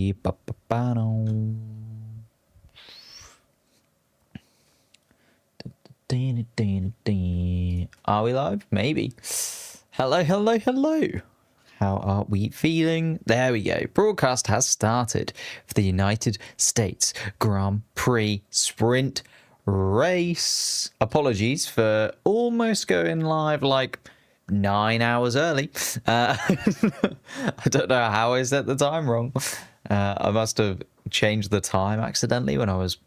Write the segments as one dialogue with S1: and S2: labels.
S1: Are we live? Maybe. Hello, hello, hello. How are we feeling? There we go. Broadcast has started for the United States Grand Prix Sprint Race. Apologies for almost going live like 9 hours early. I don't know how I set the time wrong. I must have changed the time accidentally when I was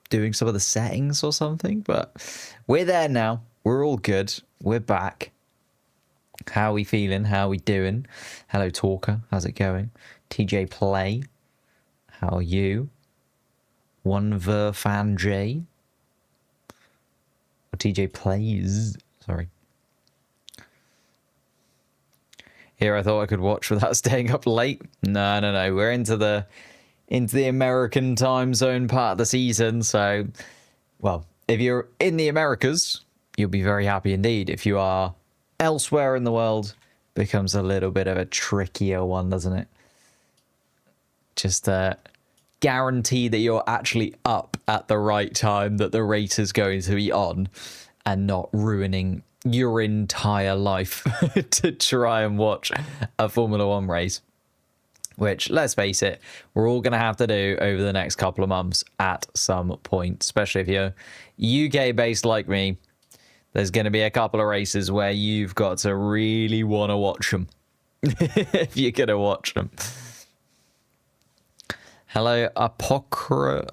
S1: doing some of the settings or something, but we're there now. We're all good. We're back. How are we feeling? How are we doing? Hello, Talker. How's it going? TJ Play. How are you? One Ver Fan J. Or TJ Plays. Sorry. Here, I thought I could watch without staying up late. No. We're into the American time zone part of the season. So, well, if you're in the Americas, you'll be very happy indeed. If you are elsewhere in the world, becomes a little bit of a trickier one, doesn't it? Just guarantee that you're actually up at the right time that the race is going to be on and not ruining your entire life to try and watch a Formula One race. Which, let's face it, we're all going to have to do over the next couple of months at some point, especially if you're UK-based like me. There's going to be a couple of races where you've got to really want to watch them if you're going to watch them. Hello, Apocrypho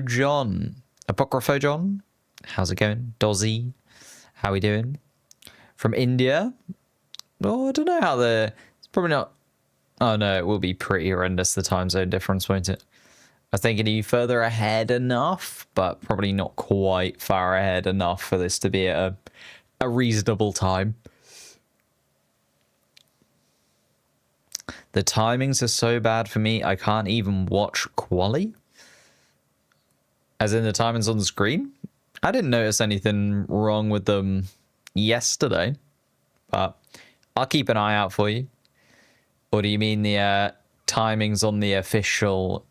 S1: John. Apocrypho John? How's it going? Dozzy? How we doing? From India? Oh, I don't know how it's probably not... Oh, no, it will be pretty horrendous, the time zone difference, won't it? I was thinking, are you further ahead enough? But probably not quite far ahead enough for this to be at a reasonable time. The timings are so bad for me, I can't even watch quali. As in the timings on the screen. I didn't notice anything wrong with them yesterday. But I'll keep an eye out for you. Or do you mean the timings on the official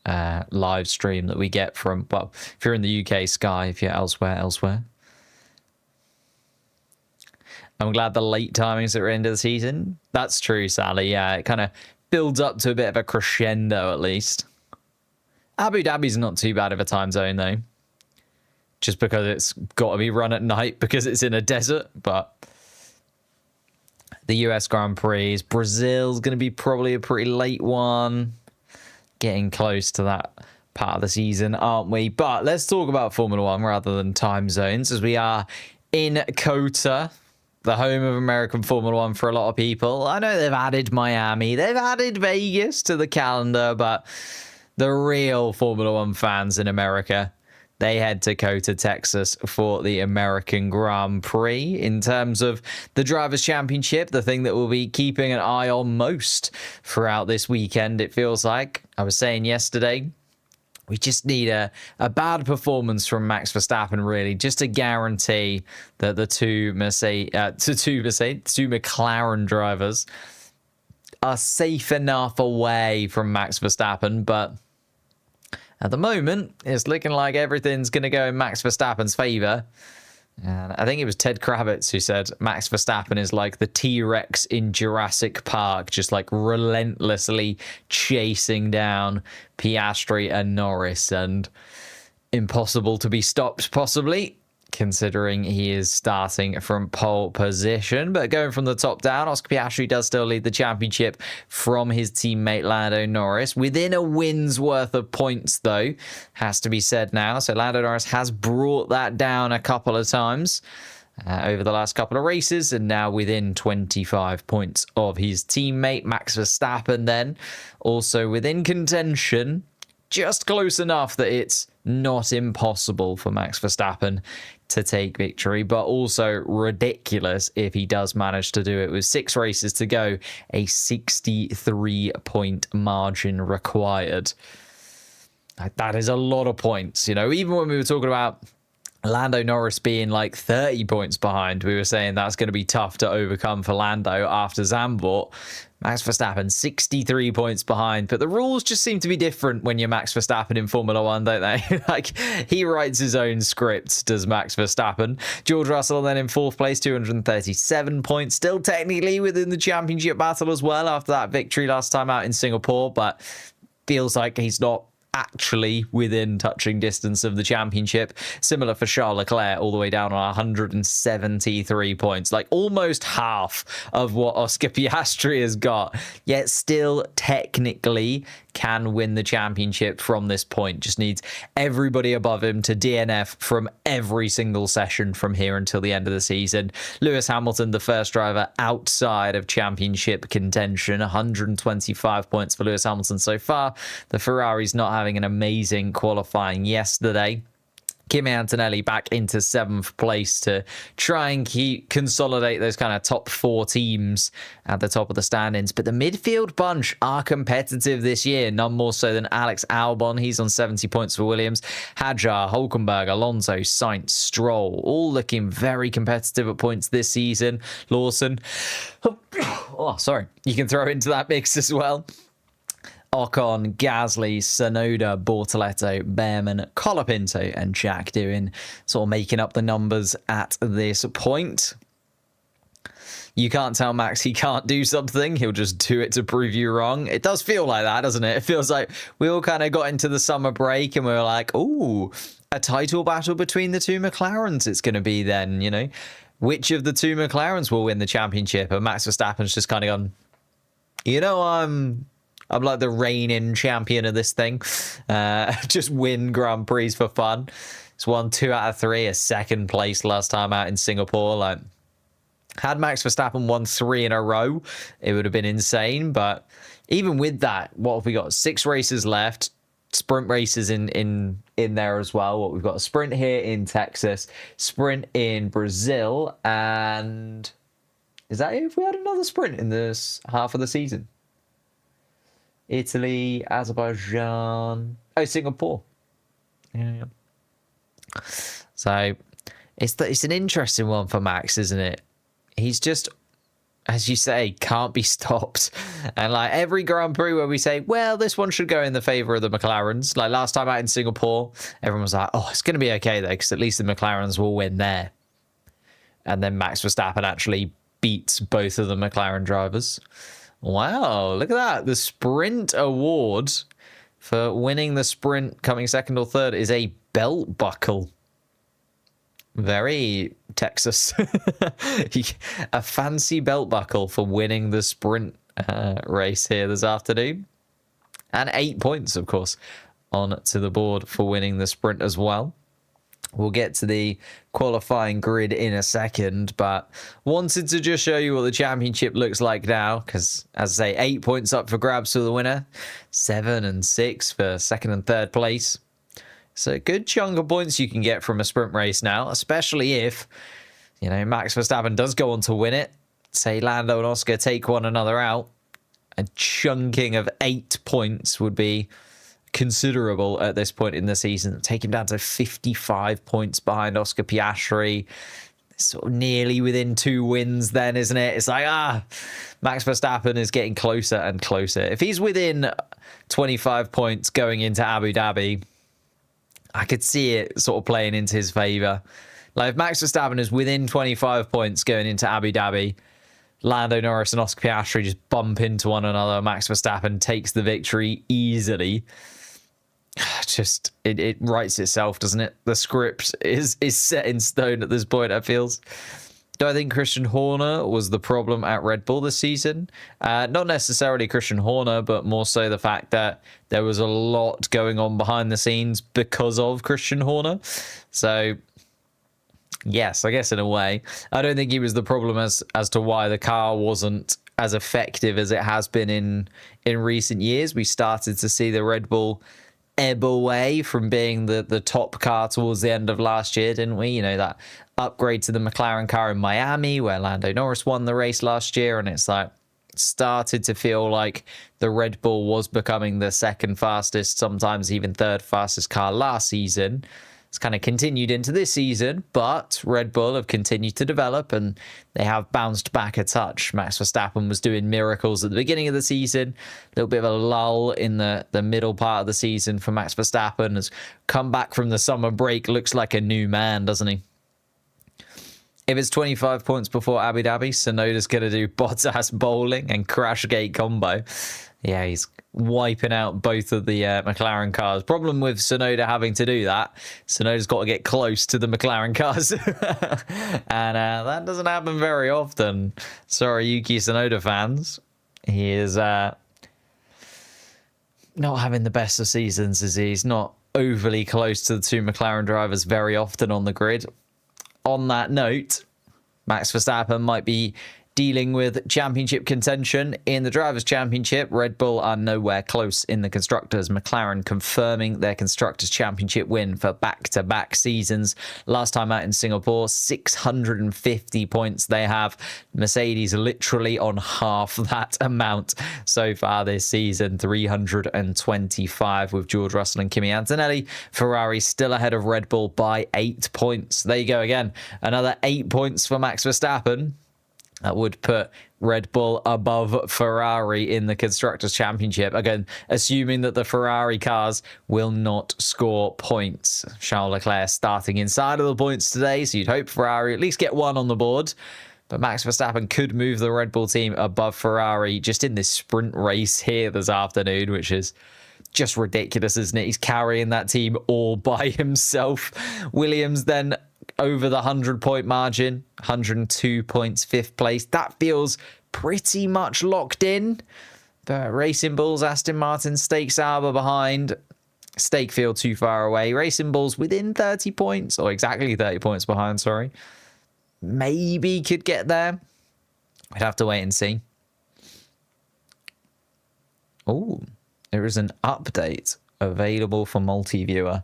S1: live stream that we get from, well, if you're in the UK, Sky, if you're elsewhere. I'm glad the late timings at the end of the season. That's true, Sally. Yeah, it kind of builds up to a bit of a crescendo, at least. Abu Dhabi's not too bad of a time zone, though. Just because it's got to be run at night because it's in a desert, but... The US Grand Prix, Brazil's going to be probably a pretty late one. Getting close to that part of the season, aren't we? But let's talk about Formula One rather than time zones, as we are in COTA, the home of American Formula One for a lot of people. I know they've added Miami, they've added Vegas to the calendar, but the real Formula One fans in America, they head to COTA, Texas for the American Grand Prix. In terms of the Drivers' Championship, the thing that we'll be keeping an eye on most throughout this weekend, it feels like. I was saying yesterday, we just need a bad performance from Max Verstappen, really, just to guarantee that the two McLaren drivers are safe enough away from Max Verstappen, but... At the moment, it's looking like everything's going to go in Max Verstappen's favour. And I think it was Ted Kravitz who said Max Verstappen is like the T-Rex in Jurassic Park, just like relentlessly chasing down Piastri and Norris, and impossible to be stopped, possibly, considering he is starting from pole position. But going from the top down, Oscar Piastri does still lead the championship from his teammate Lando Norris. Within a win's worth of points, though, has to be said now. So Lando Norris has brought that down a couple of times over the last couple of races, and now within 25 points of his teammate Max Verstappen then. Also within contention, just close enough that it's not impossible for Max Verstappen to take victory, but also ridiculous if he does manage to do it with 6 races to go, a 63-point margin required. That is a lot of points. You know, even when we were talking about Lando Norris being like 30 points behind, we were saying that's going to be tough to overcome for Lando after Zandvoort. Max Verstappen, 63 points behind. But the rules just seem to be different when you're Max Verstappen in Formula One, don't they? Like, he writes his own script, does Max Verstappen. George Russell then in 4th place, 237 points. Still technically within the championship battle as well after that victory last time out in Singapore, but feels like he's not actually within touching distance of the championship. Similar for Charles Leclerc, all the way down on 173 points, like almost half of what Oscar Piastri has got, yet still technically can win the championship from this point. Just needs everybody above him to DNF from every single session from here until the end of the season. Lewis Hamilton, the first driver outside of championship contention, 125 points for Lewis Hamilton so far. The Ferrari's not having an amazing qualifying yesterday. Kimi Antonelli back into 7th place to try and consolidate those kind of top 4 teams at the top of the standings. But the midfield bunch are competitive this year, none more so than Alex Albon. He's on 70 points for Williams. Hadjar, Hulkenberg, Alonso, Sainz, Stroll, all looking very competitive at points this season. Lawson, oh, sorry, you can throw into that mix as well. Ocon, Gasly, Tsunoda, Bortoletto, Behrman, Colapinto, and Jack doing sort of making up the numbers at this point. You can't tell Max he can't do something. He'll just do it to prove you wrong. It does feel like that, doesn't it? It feels like we all kind of got into the summer break and we were like, ooh, a title battle between the 2 McLarens it's going to be then, you know. Which of the 2 McLarens will win the championship? And Max Verstappen's just kind of gone, you know, I'm like the reigning champion of this thing. Just win Grand Prix for fun. It's won 2 out of 3, a 2nd place last time out in Singapore. Like, had Max Verstappen won 3 in a row, it would have been insane. But even with that, what have we got? 6 races left. Sprint races in there as well. What we've got a sprint here in Texas, sprint in Brazil, and is that it? If we had another sprint in this half of the season? Italy, Azerbaijan, Singapore. Yeah. So it's an interesting one for Max, isn't it? He's just, as you say, can't be stopped. And like every Grand Prix where we say, well, this one should go in the favor of the McLarens. Like last time out in Singapore, everyone was like, oh, it's going to be okay though, because at least the McLarens will win there. And then Max Verstappen actually beats both of the McLaren drivers. Wow, look at that. The sprint award for winning the sprint, coming 2nd or 3rd, is a belt buckle. Very Texas. A fancy belt buckle for winning the sprint race here this afternoon. And 8 points, of course, on to the board for winning the sprint as well. We'll get to the qualifying grid in a second, but wanted to just show you what the championship looks like now, because, as I say, 8 points up for grabs for the winner, 7 and 6 for 2nd and 3rd place. So a good chunk of points you can get from a sprint race now, especially if, you know, Max Verstappen does go on to win it. Say Lando and Oscar take one another out. A chunking of 8 points would be considerable at this point in the season. Take him down to 55 points behind Oscar Piastri. Sort of nearly within 2 wins then, isn't it? It's like, Max Verstappen is getting closer and closer. If he's within 25 points going into Abu Dhabi, I could see it sort of playing into his favor. Like if Max Verstappen is within 25 points going into Abu Dhabi, Lando Norris and Oscar Piastri just bump into one another. Max Verstappen takes the victory easily. Just it writes itself, doesn't it? The script is set in stone at this point, it feels. Do I think Christian Horner was the problem at Red Bull this season? Not necessarily Christian Horner, but more so the fact that there was a lot going on behind the scenes because of Christian Horner. So, yes, I guess in a way. I don't think he was the problem as to why the car wasn't as effective as it has been in recent years. We started to see the Red Bull ebb away from being the top car towards the end of last year, didn't we? You know, that upgrade to the McLaren car in Miami where Lando Norris won the race last year, and it's like started to feel like the Red Bull was becoming the 2nd fastest, sometimes even 3rd fastest car last season. It's kind of continued into this season, but Red Bull have continued to develop and they have bounced back a touch. Max Verstappen was doing miracles at the beginning of the season. A little bit of a lull in the middle part of the season for Max Verstappen. Has come back from the summer break, looks like a new man, doesn't he? If it's 25 points before Abu Dhabi, Tsunoda's going to do Bottas bowling and Crashgate combo. Yeah, he's wiping out both of the McLaren cars. Problem with Tsunoda having to do that, Tsunoda's got to get close to the McLaren cars. And that doesn't happen very often. Sorry, Yuki Tsunoda fans. He is not having the best of seasons, is he? He's not overly close to the two McLaren drivers very often on the grid. On that note, Max Verstappen might be dealing with championship contention in the Drivers' Championship. Red Bull are nowhere close in the Constructors. McLaren confirming their Constructors' Championship win for back-to-back seasons. Last time out in Singapore, 650 points they have. Mercedes literally on half that amount so far this season, 325 with George Russell and Kimi Antonelli. Ferrari still ahead of Red Bull by 8 points. There you go again. Another 8 points for Max Verstappen. That would put Red Bull above Ferrari in the Constructors' Championship. Again, assuming that the Ferrari cars will not score points. Charles Leclerc starting inside of the points today, so you'd hope Ferrari at least get one on the board. But Max Verstappen could move the Red Bull team above Ferrari just in this sprint race here this afternoon, which is just ridiculous, isn't it? He's carrying that team all by himself. Williams then over the 100-point margin, 102 points, 5th place. That feels pretty much locked in. But Racing Bulls, Aston Martin, Stake Sauber behind. Stakefield too far away. Racing Bulls within 30 points, or exactly 30 points behind, sorry. Maybe could get there. We'd have to wait and see. Oh, there is an update available for multi-viewer.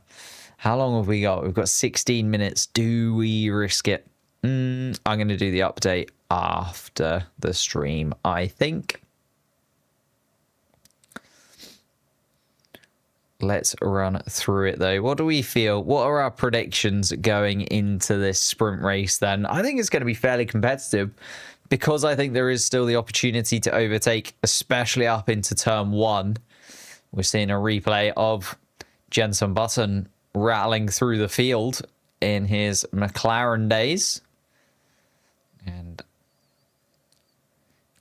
S1: How long have we got? We've got 16 minutes. Do we risk it? I'm going to do the update after the stream, I think. Let's run through it, though. What do we feel? What are our predictions going into this sprint race, then? I think it's going to be fairly competitive because I think there is still the opportunity to overtake, especially up into turn 1. We're seeing a replay of Jenson Button rattling through the field in his McLaren days and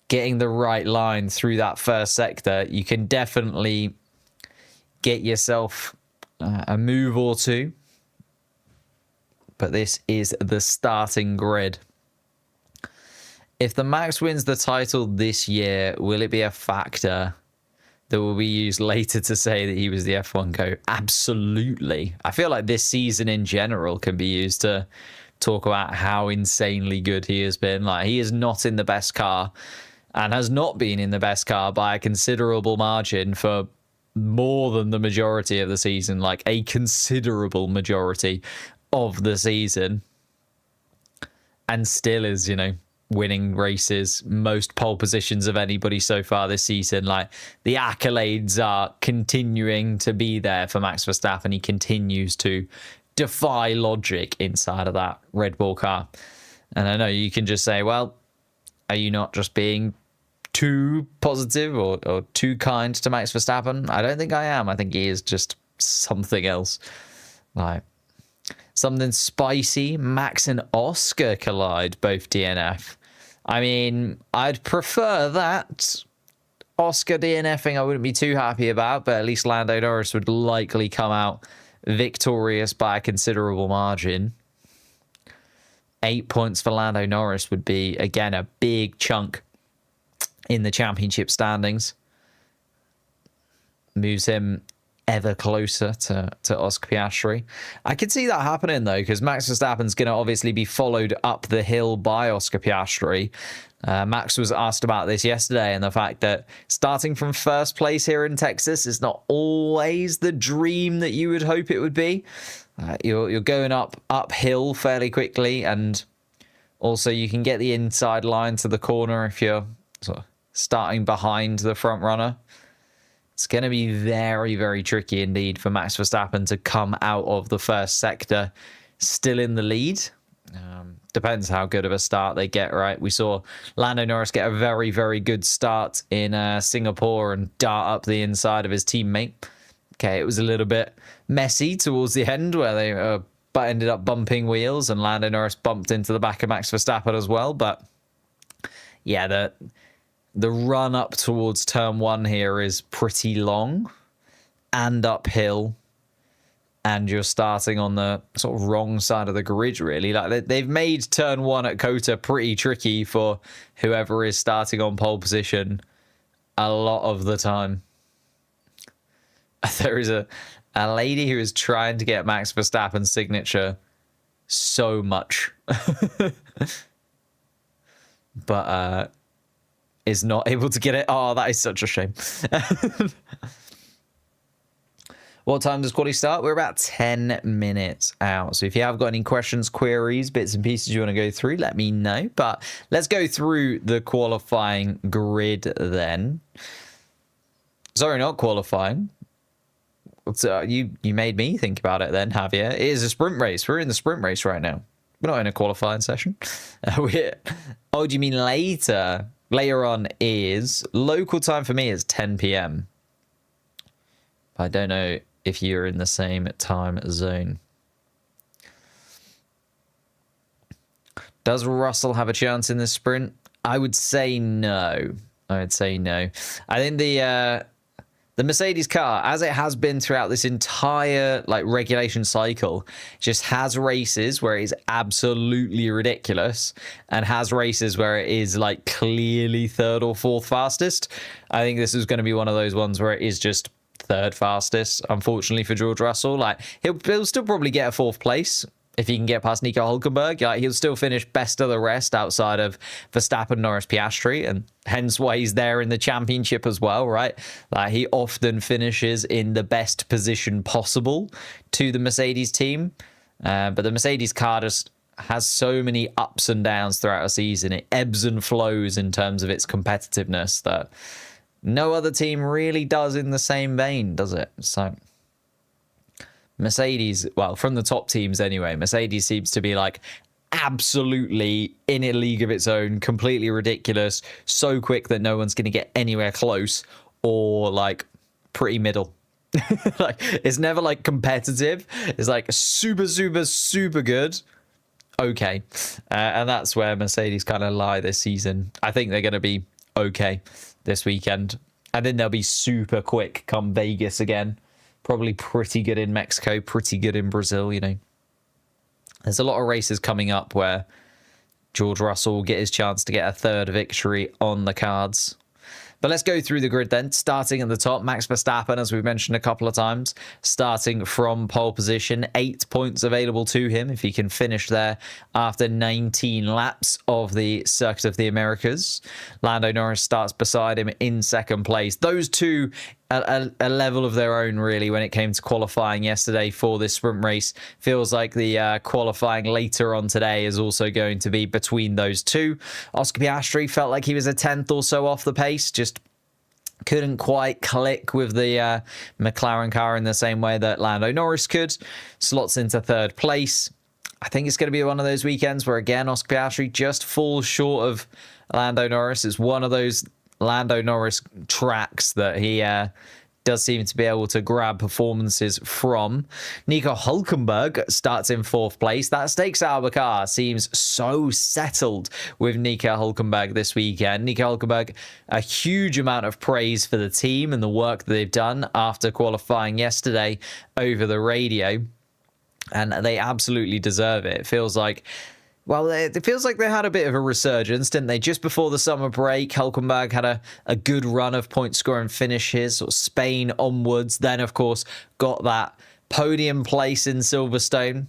S1: getting the right line through that first sector. You can definitely get yourself a move or two, but this is the starting grid. If the Max wins the title this year, will it be a factor that will be used later to say that he was the F1 GOAT? Absolutely. I feel like this season in general can be used to talk about how insanely good he has been. Like, he is not in the best car and has not been in the best car by a considerable margin for more than the majority of the season, like a considerable majority of the season, and still is, you know, winning races, most pole positions of anybody so far this season. Like, the accolades are continuing to be there for Max Verstappen. He continues to defy logic inside of that Red Bull car. And I know you can just say, well, are you not just being too positive or too kind to Max Verstappen? I don't think I am. I think he is just something else. Like, something spicy. Max and Oscar collide, both DNF. I mean, I'd prefer that. Oscar DNFing I wouldn't be too happy about, but at least Lando Norris would likely come out victorious by a considerable margin. 8 points for Lando Norris would be, again, a big chunk in the championship standings. Moves him ever closer to Oscar Piastri. I could see that happening, though, because Max Verstappen's going to obviously be followed up the hill by Oscar Piastri. Max was asked about this yesterday, and the fact that starting from first place here in Texas is not always the dream that you would hope it would be. You're going uphill fairly quickly, and also you can get the inside line to the corner if you're sort of starting behind the front runner. It's going to be very, very tricky indeed for Max Verstappen to come out of the first sector still in the lead. Depends how good of a start they get, right? We saw Lando Norris get a very, very good start in Singapore and dart up the inside of his teammate. Okay, it was a little bit messy towards the end where they ended up bumping wheels and Lando Norris bumped into the back of Max Verstappen as well. But yeah, the run up towards turn one here is pretty long and uphill. And you're starting on the sort of wrong side of the grid, really. Like they've made turn one at Kota pretty tricky for whoever is starting on pole position a lot of the time. There is a lady who is trying to get Max Verstappen's signature so much. But is not able to get it. Oh, that is such a shame. What time does quality start? We're about 10 minutes out. So if you have got any questions, queries, bits and pieces you want to go through, let me know. But let's go through the qualifying grid then. Sorry, not qualifying. You made me think about it then, Javier. It is a sprint race. We're in the sprint race right now. We're not in a qualifying session. Oh, do you mean later? Later on is local time for me is 10 p.m. I don't know if you're in the same time zone. Does Russell have a chance in this sprint? I would say no. I think the Mercedes car, as it has been throughout this entire regulation cycle, just has races where it is absolutely ridiculous and has races where it is clearly third or fourth fastest. I think this is going to be one of those ones where it is just third fastest, unfortunately for George Russell. He'll still probably get a fourth place if he can get past Nico Hülkenberg. He'll still finish best of the rest outside of Verstappen, Norris, Piastri, and hence why he's there in the championship as well, right? He often finishes in the best position possible to the Mercedes team, but the Mercedes car just has so many ups and downs throughout a season. It ebbs and flows in terms of its competitiveness that no other team really does in the same vein, does it? So Mercedes, well, from the top teams anyway, Mercedes seems to be absolutely in a league of its own, completely ridiculous, so quick that no one's going to get anywhere close, or pretty middle. It's never competitive. It's super, super, super good. Okay. And that's where Mercedes kind of lie this season. I think they're going to be okay this weekend, and then they'll be super quick come Vegas again. Probably pretty good in Mexico, pretty good in Brazil. There's a lot of races coming up where George Russell will get his chance to get a third victory on the cards. But let's go through the grid then. Starting at the top, Max Verstappen, as we've mentioned a couple of times, starting from pole position, 8 points available to him if he can finish there after 19 laps of the Circuit of the Americas. Lando Norris starts beside him in second place. Those two a level of their own, really, when it came to qualifying yesterday for this sprint race. Feels like the qualifying later on today is also going to be between those two. Oscar Piastri felt like he was a 10th or so off the pace, just couldn't quite click with the McLaren car in the same way that Lando Norris could. Slots into third place. I think it's going to be one of those weekends where, again, Oscar Piastri just falls short of Lando Norris. It's one of those Lando Norris tracks that he does seem to be able to grab performances from. Nico Hülkenberg starts in fourth place. That Stakes Sauber car seems so settled with Nico Hülkenberg this weekend. Nico Hülkenberg, a huge amount of praise for the team and the work that they've done after qualifying yesterday over the radio. And they absolutely deserve it. It feels like they had a bit of a resurgence, didn't they? Just before the summer break, Hülkenberg had a good run of point scoring finishes, sort of Spain onwards. Then, of course, got that podium place in Silverstone.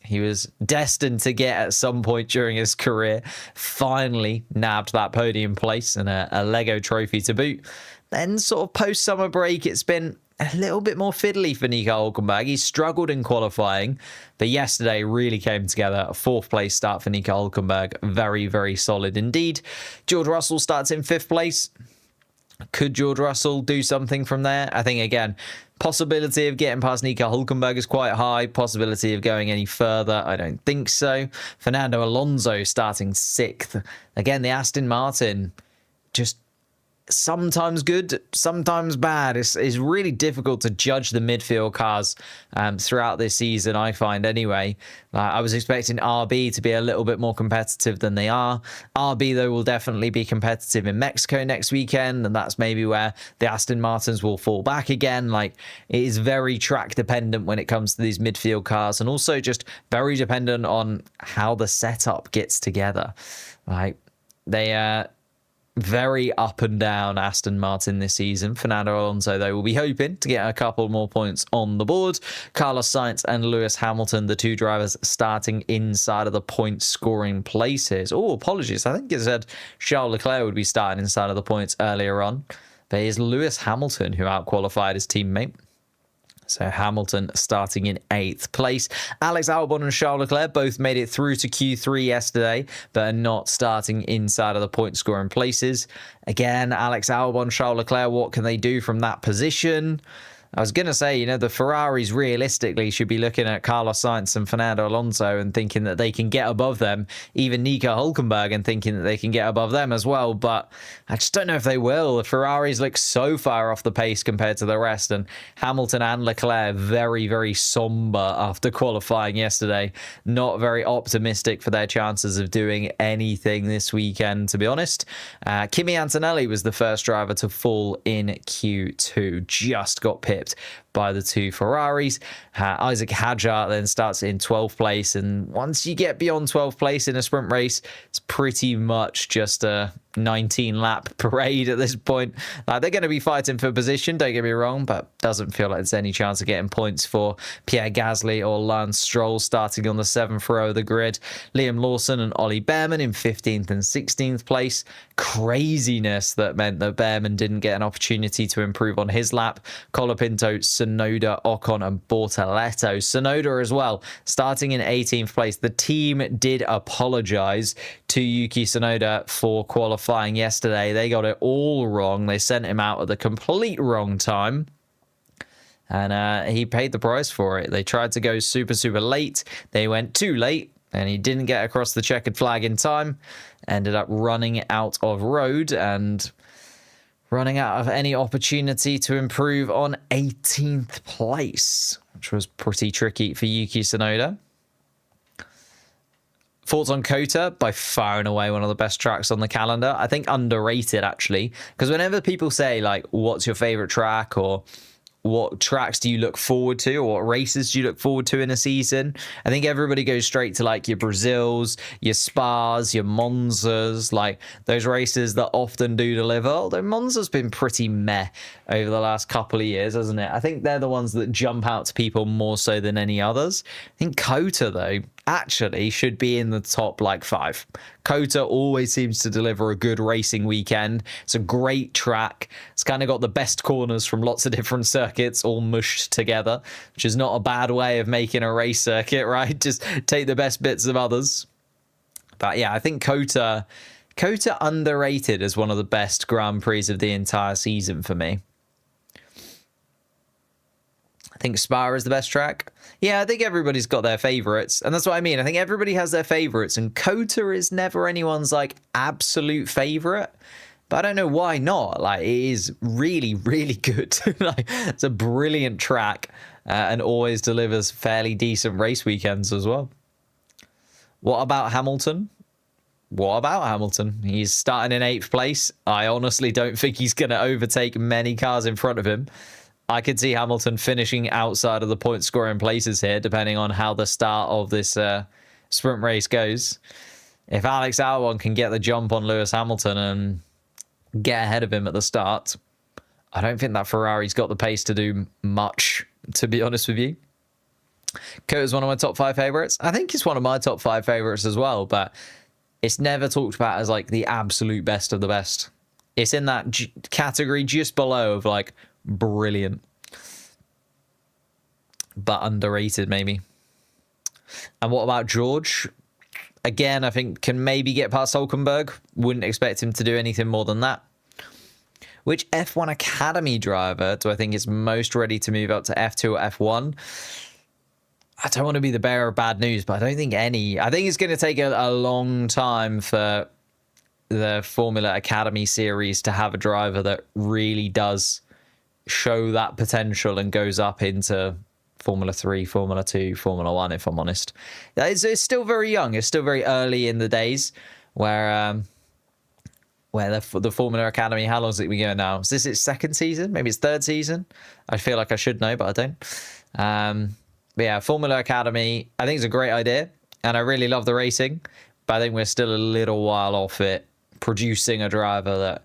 S1: He was destined to get at some point during his career. Finally nabbed that podium place and a Lego trophy to boot. Then, sort of post-summer break, it's been a little bit more fiddly for Nico Hülkenberg. He struggled in qualifying, but yesterday really came together. A fourth place start for Nico Hülkenberg. Very, very solid indeed. George Russell starts in fifth place. Could George Russell do something from there? I think, again, possibility of getting past Nico Hülkenberg is quite high. Possibility of going any further, I don't think so. Fernando Alonso starting 6th. Again, the Aston Martin, just sometimes good, sometimes bad. It's really difficult to judge the midfield cars throughout this season, I find anyway. I was expecting RB to be a little bit more competitive than they are. RB, though, will definitely be competitive in Mexico next weekend, and that's maybe where the Aston Martins will fall back again. Like, it is very track dependent when it comes to these midfield cars, and also just very dependent on how the setup gets together. Like, they very up and down Aston Martin this season. Fernando Alonso, though, will be hoping to get a couple more points on the board. Carlos Sainz and Lewis Hamilton, the two drivers starting inside of the point scoring places. Oh, apologies. I think it said Charles Leclerc would be starting inside of the points earlier on. But it is Lewis Hamilton who outqualified his teammate. So Hamilton starting in 8th place. Alex Albon and Charles Leclerc both made it through to Q3 yesterday, but are not starting inside of the point scoring places. Again, Alex Albon, Charles Leclerc, what can they do from that position? I was going to say, the Ferraris realistically should be looking at Carlos Sainz and Fernando Alonso and thinking that they can get above them, even Nico Hülkenberg, and thinking that they can get above them as well. But I just don't know if they will. The Ferraris look so far off the pace compared to the rest, and Hamilton and Leclerc very, very somber after qualifying yesterday. Not very optimistic for their chances of doing anything this weekend, to be honest. Kimi Antonelli was the first driver to fall in Q2. Just got pipped by the two Ferraris. Isaac Hadjar then starts in 12th place, and once you get beyond 12th place in a sprint race, it's pretty much just a 19-lap parade at this point. They're going to be fighting for position, don't get me wrong, but doesn't feel like there's any chance of getting points for Pierre Gasly or Lance Stroll starting on the 7th row of the grid. Liam Lawson and Ollie Behrman in 15th and 16th place. Craziness that meant that Behrman didn't get an opportunity to improve on his lap. Colapinto, Tsunoda, Ocon and Bortoleto. Tsunoda as well, starting in 18th place. The team did apologize to Yuki Tsunoda for qualifying yesterday. They got it all wrong. They sent him out at the complete wrong time, and he paid the price for it. They tried to go super, super late. They went too late, and he didn't get across the checkered flag in time. Ended up running out of road and running out of any opportunity to improve on 18th place, which was pretty tricky for Yuki Tsunoda. Thoughts on Kota? By far and away one of the best tracks on the calendar. I think underrated, actually, because whenever people say, like, what's your favorite track, or what tracks do you look forward to, or what races do you look forward to in a season, I think everybody goes straight to, like, your Brazils, your Spas, your Monzas, like those races that often do deliver. Although Monza's been pretty meh over the last couple of years, hasn't it? I think they're the ones that jump out to people more so than any others. I think Kota, though, actually should be in the top, like, 5. Kota always seems to deliver a good racing weekend. It's a great track. It's kind of got the best corners from lots of different circuits all mushed together, which is not a bad way of making a race circuit, right? Just take the best bits of others. But yeah, I think Kota underrated as one of the best Grand Prix of the entire season for me. I think Spa is the best track. Yeah, I think everybody's got their favorites, and that's what I mean. I think everybody has their favorites, and Kota is never anyone's, like, absolute favorite. But I don't know why not. Like, it is really, really good. Like, it's a brilliant track, and always delivers fairly decent race weekends as well. What about Hamilton? He's starting in 8th place. I honestly don't think he's going to overtake many cars in front of him. I could see Hamilton finishing outside of the point scoring places here, depending on how the start of this sprint race goes. If Alex Albon can get the jump on Lewis Hamilton and get ahead of him at the start, I don't think that Ferrari's got the pace to do much, to be honest with you. Kota's one of my top 5 favorites. I think it's one of my top 5 favorites as well, but it's never talked about as, like, the absolute best of the best. It's in that category just below of, like, brilliant, but underrated maybe. And what about George? Again, I think can maybe get past Hulkenberg. Wouldn't expect him to do anything more than that. Which F1 Academy driver do I think is most ready to move up to F2 or F1? I don't want to be the bearer of bad news, but I don't think any. I think it's going to take a long time for the Formula Academy series to have a driver that really does show that potential and goes up into Formula 3, Formula 2, Formula 1, if I'm honest. It's still very young. It's still very early in the days where the Formula Academy, how long is it we go now? Is this its second season? Maybe it's third season? I feel like I should know, but I don't. But yeah, Formula Academy, I think it's a great idea, and I really love the racing, but I think we're still a little while off it producing a driver that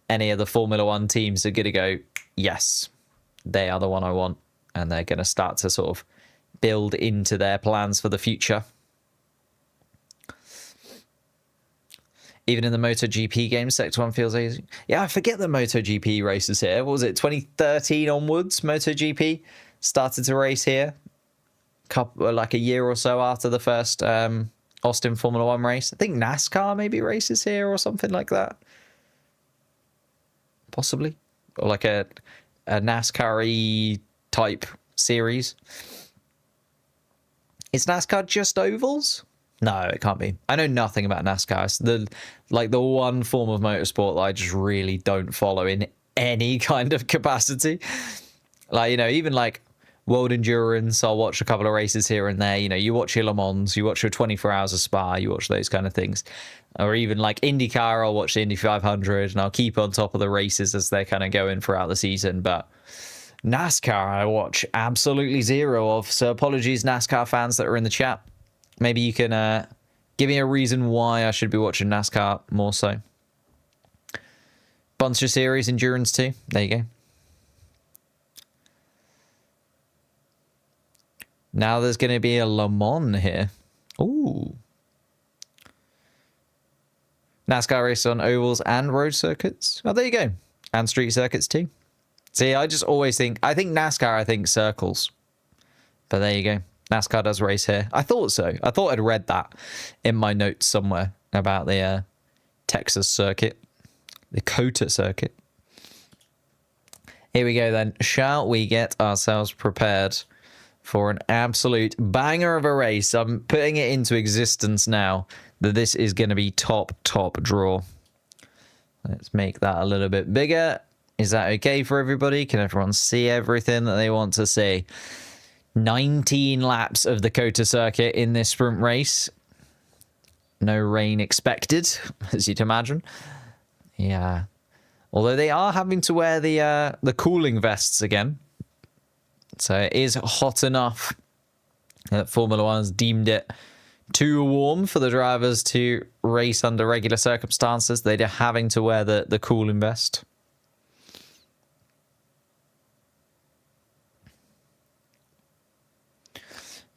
S1: any of the Formula 1 teams are going to go, yes, they are the one I want, and they're going to start to sort of build into their plans for the future. Even in the MotoGP games, Sector 1 feels easy. Yeah, I forget the MotoGP races here. What was it, 2013 onwards, MotoGP started to race here? Like a year or so after the first Austin Formula 1 race. I think NASCAR maybe races here or something like that. Possibly. Or like a NASCAR-y type series. Is NASCAR just ovals? No, it can't be. I know nothing about NASCAR. It's the one form of motorsport that I just really don't follow in any kind of capacity. Like, you know, even like World Endurance, I'll watch a couple of races here and there. You know, you watch your Le Mans, you watch your 24 Hours of Spa, you watch those kind of things. Or even like IndyCar, I'll watch the Indy 500 and I'll keep on top of the races as they're kind of going throughout the season. But NASCAR, I watch absolutely zero of. So apologies, NASCAR fans that are in the chat. Maybe you can give me a reason why I should be watching NASCAR more so. Bunch of series, Endurance 2. There you go. Now there's going to be a Le Mans here. Ooh. NASCAR race on ovals and road circuits. Oh, there you go. And street circuits too. See, I just always think, I think NASCAR, I think circles. But there you go. NASCAR does race here. I thought so. I thought I'd read that in my notes somewhere about the Texas circuit. The COTA circuit. Here we go then. Shall we get ourselves prepared for an absolute banger of a race? I'm putting it into existence now that this is going to be top draw. Let's make that a little bit bigger. Is that okay for everybody? Can everyone see everything that they want to see? 19 laps of the COTA circuit in this sprint race. No rain expected, as you'd imagine. Yeah. Although they are having to wear the cooling vests again. So it is hot enough that Formula 1's deemed it too warm for the drivers to race under regular circumstances. They're having to wear the cooling vest.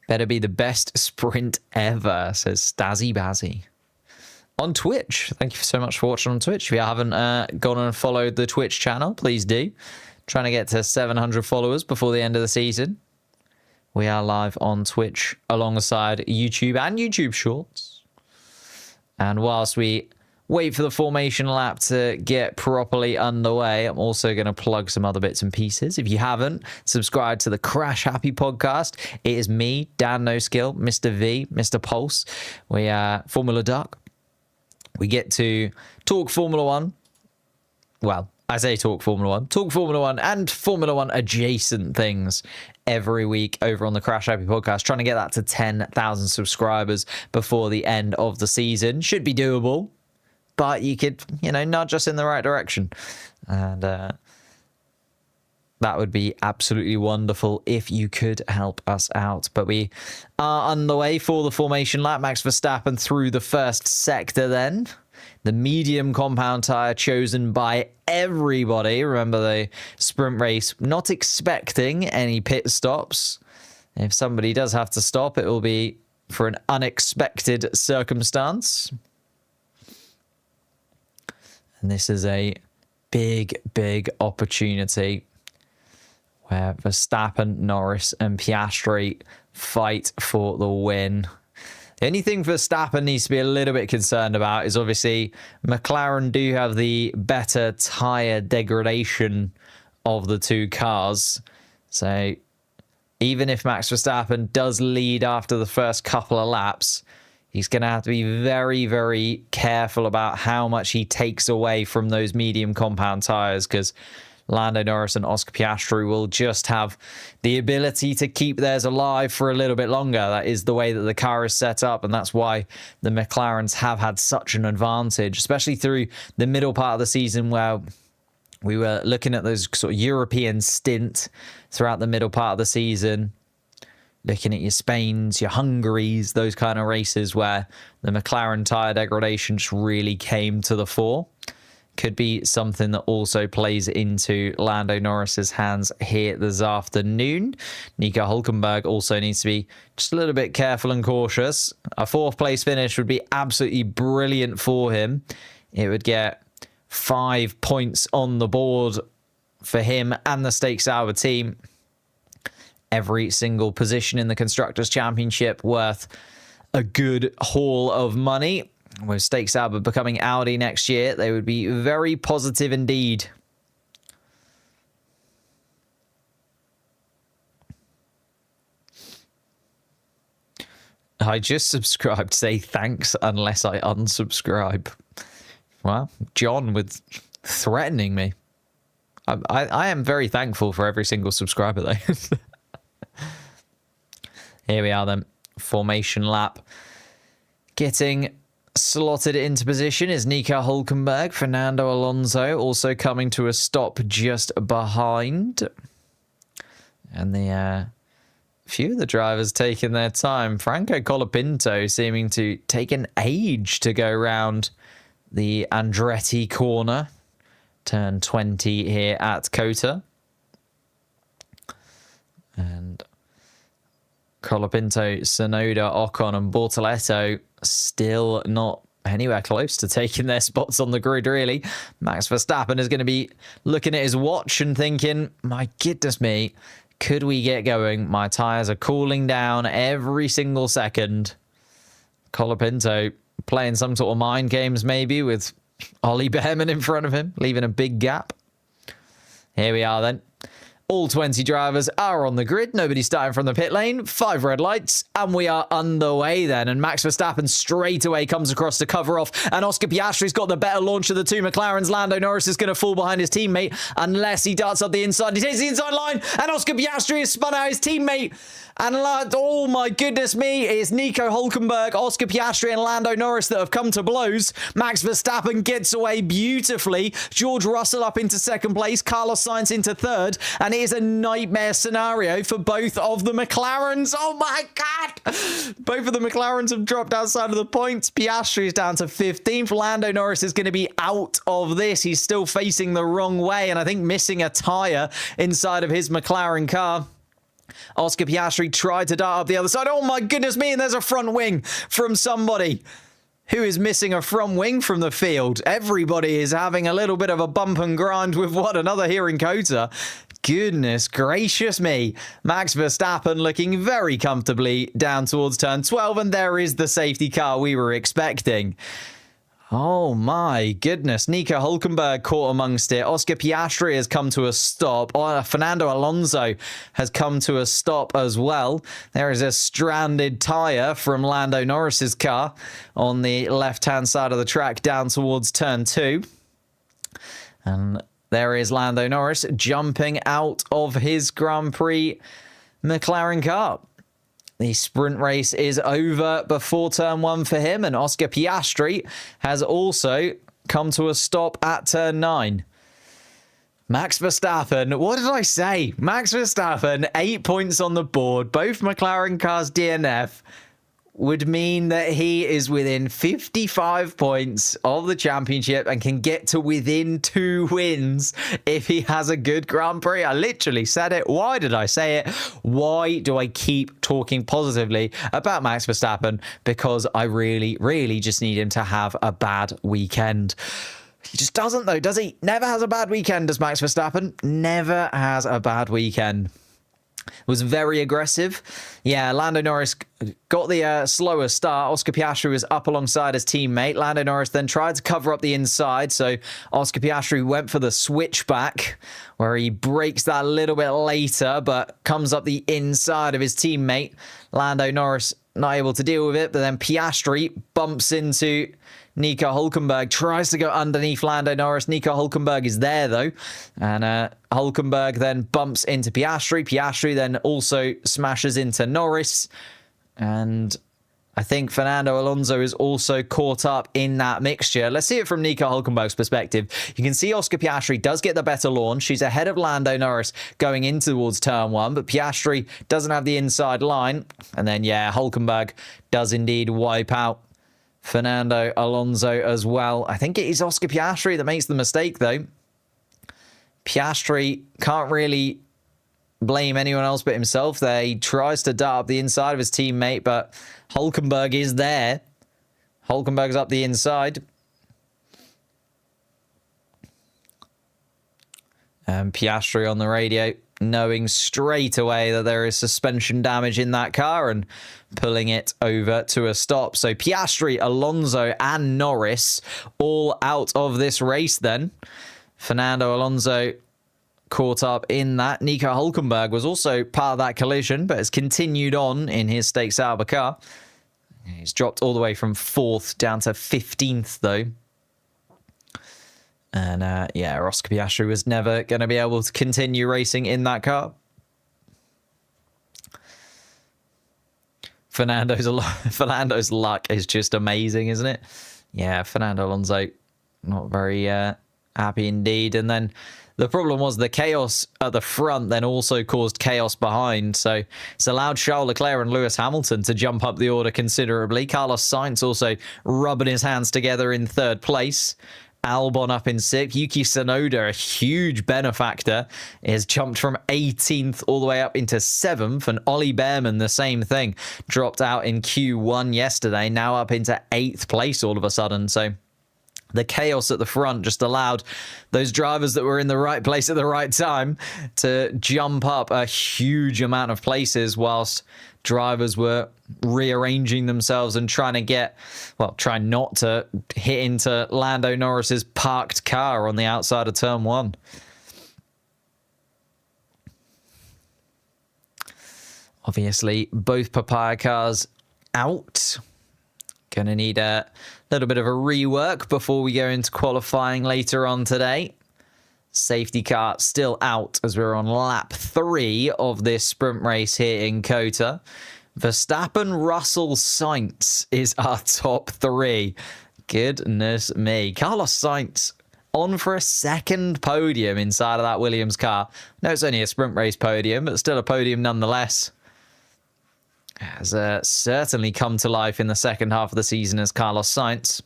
S1: Better be the best sprint ever, says Stazzy Bazzy. On Twitch. Thank you so much for watching on Twitch. If you haven't gone and followed the Twitch channel, please do. Trying to get to 700 followers before the end of the season. We are live on Twitch alongside YouTube and YouTube Shorts. And whilst we wait for the formation lap to get properly underway, I'm also going to plug some other bits and pieces. If you haven't subscribed to the Crash Happy podcast, it is me, Dan No Skill, Mr. V, Mr. Pulse. We are Formula Duck. We get to talk Formula 1. Well, I say talk Formula 1 and Formula 1 adjacent things every week over on the Crash Happy podcast, trying to get that to 10,000 subscribers before the end of the season. Should be doable, but you could, nudge us in the right direction. And that would be absolutely wonderful if you could help us out. But we are on the way for the formation lap. Max Verstappen through the first sector then. The medium compound tyre chosen by everybody. Remember the sprint race, not expecting any pit stops. If somebody does have to stop, it will be for an unexpected circumstance. And this is a big opportunity where Verstappen, Norris and Piastri fight for the win. The only thing Verstappen needs to be a little bit concerned about is obviously McLaren do have the better tyre degradation of the two cars. So even if Max Verstappen does lead after the first couple of laps, he's going to have to be very, very careful about how much he takes away from those medium compound tyres, because Lando Norris and Oscar Piastri will just have the ability to keep theirs alive for a little bit longer. That is the way that the car is set up, and that's why the McLarens have had such an advantage, especially through the middle part of the season where we were looking at those sort of European stint throughout the middle part of the season, looking at your Spains, your Hungarys, those kind of races where the McLaren tyre degradation just really came to the fore. Could be something that also plays into Lando Norris's hands here this afternoon. Nico Hülkenberg also needs to be just a little bit careful and cautious. A 4th place finish would be absolutely brilliant for him. It would get 5 points on the board for him and the stateside team. Every single position in the Constructors' Championship worth a good haul of money. With stateside becoming Audi next year, they would be very positive indeed. I just subscribed. Say thanks unless I unsubscribe. Well, John with threatening me. I am very thankful for every single subscriber though. Here we are then. Formation lap. Getting slotted into position is Nico Hülkenberg. Fernando Alonso also coming to a stop just behind. And the few of the drivers taking their time. Franco Colapinto seeming to take an age to go round the Andretti corner. Turn 20 here at Cota. And Colapinto, Tsunoda, Ocon and Bortoletto still not anywhere close to taking their spots on the grid, really. Max Verstappen is going to be looking at his watch and thinking, my goodness me, could we get going? My tyres are cooling down every single second. Colapinto playing some sort of mind games maybe with Ollie Behrman in front of him, leaving a big gap. Here we are then. All 20 drivers are on the grid. Nobody's starting from the pit lane. 5 red lights. And we are underway then. And Max Verstappen straight away comes across to cover off. And Oscar Piastri's got the better launch of the two McLarens. Lando Norris is going to fall behind his teammate unless he darts up the inside. He takes the inside line. And Oscar Piastri has spun out his teammate. And oh my goodness me, it's Nico Hülkenberg, Oscar Piastri and Lando Norris that have come to blows. Max Verstappen gets away beautifully. George Russell up into 2nd place, Carlos Sainz into 3rd, and it is a nightmare scenario for both of the McLarens. Oh my God! Both of the McLarens have dropped outside of the points. Piastri is down to 15th. Lando Norris is going to be out of this. He's still facing the wrong way, and I think missing a tyre inside of his McLaren car. Oscar Piastri tried to dart up the other side. Oh my goodness me, and there's a front wing from somebody who is missing a front wing from the field. Everybody is having a little bit of a bump and grind with one another here in Cota. Goodness gracious me. Max Verstappen looking very comfortably down towards turn 12, and there is the safety car we were expecting. Oh my goodness. Nico Hülkenberg caught amongst it. Oscar Piastri has come to a stop. Fernando Alonso has come to a stop as well. There is a stranded tyre from Lando Norris's car on the left-hand side of the track down towards turn 2. And there is Lando Norris jumping out of his Grand Prix McLaren car. The sprint race is over before turn 1 for him, and Oscar Piastri has also come to a stop at turn 9. Max Verstappen, what did I say? Max Verstappen, 8 points on the board, both McLaren cars DNF, would mean that he is within 55 points of the championship and can get to within 2 wins if he has a good Grand Prix. I literally said it. Why did I say it? Why do I keep talking positively about Max Verstappen? Because I really, really just need him to have a bad weekend. He just doesn't though, does he? Never has a bad weekend, does Max Verstappen? Never has a bad weekend. was very aggressive. Yeah, Lando Norris got the slower start. Oscar Piastri was up alongside his teammate. Lando Norris then tried to cover up the inside, so Oscar Piastri went for the switchback, where he breaks that a little bit later, but comes up the inside of his teammate. Lando Norris not able to deal with it, but then Piastri bumps into Nico Hülkenberg, tries to go underneath Lando Norris. Nico Hülkenberg is there, though. And Hülkenberg then bumps into Piastri. Piastri then also smashes into Norris. And I think Fernando Alonso is also caught up in that mixture. Let's see it from Nico Hülkenberg's perspective. You can see Oscar Piastri does get the better launch. She's ahead of Lando Norris going in towards turn one, but Piastri doesn't have the inside line. And then, yeah, Hülkenberg does indeed wipe out Fernando Alonso as well. I think it is Oscar Piastri that makes the mistake, though. Piastri can't really blame anyone else but himself there. He tries to dart up the inside of his teammate, but Hülkenberg is there. Hülkenberg's up the inside. And Piastri on the radio, knowing straight away that there is suspension damage in that car and pulling it over to a stop. So Piastri, Alonso and Norris all out of this race then. Fernando Alonso caught up in that. Nico Hülkenberg was also part of that collision, but has continued on in his Stakes Sauber car. He's dropped all the way from 4th down to 15th, though. And, yeah, Oscar Piastri was never going to be able to continue racing in that car. Fernando's luck is just amazing, isn't it? Yeah, Fernando Alonso, not very happy indeed. And then the problem was the chaos at the front then also caused chaos behind. So it's allowed Charles Leclerc and Lewis Hamilton to jump up the order considerably. Carlos Sainz also rubbing his hands together in 3rd place. Albon up in 6th. Yuki Tsunoda, a huge benefactor, has jumped from 18th all the way up into 7th. And Ollie Behrman, the same thing, dropped out in Q1 yesterday, now up into 8th place all of a sudden. So the chaos at the front just allowed those drivers that were in the right place at the right time to jump up a huge amount of places, whilst drivers were rearranging themselves and trying to get, well, try not to hit into Lando Norris's parked car on the outside of turn 1. Obviously, both papaya cars out. Gonna need a little bit of a rework before we go into qualifying later on today. Safety car still out as we're on lap 3 of this sprint race here in COTA. Verstappen, Russell, Sainz is our top 3. Goodness me. Carlos Sainz on for a 2nd podium inside of that Williams car. No, it's only a sprint race podium, but still a podium nonetheless. Has certainly come to life in the second half of the season as Carlos Sainz.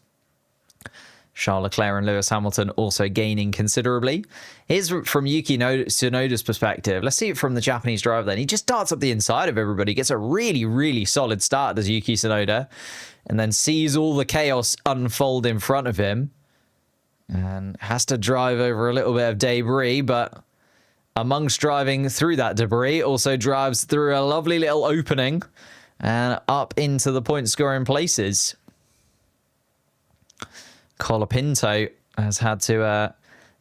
S1: Charles Leclerc and Lewis Hamilton also gaining considerably. Here's from Yuki Tsunoda's perspective. Let's see it from the Japanese driver then. He just darts up the inside of everybody, gets a really, really solid start, does Yuki Tsunoda, and then sees all the chaos unfold in front of him and has to drive over a little bit of debris, but amongst driving through that debris, also drives through a lovely little opening and up into the point scoring places. Colapinto has had to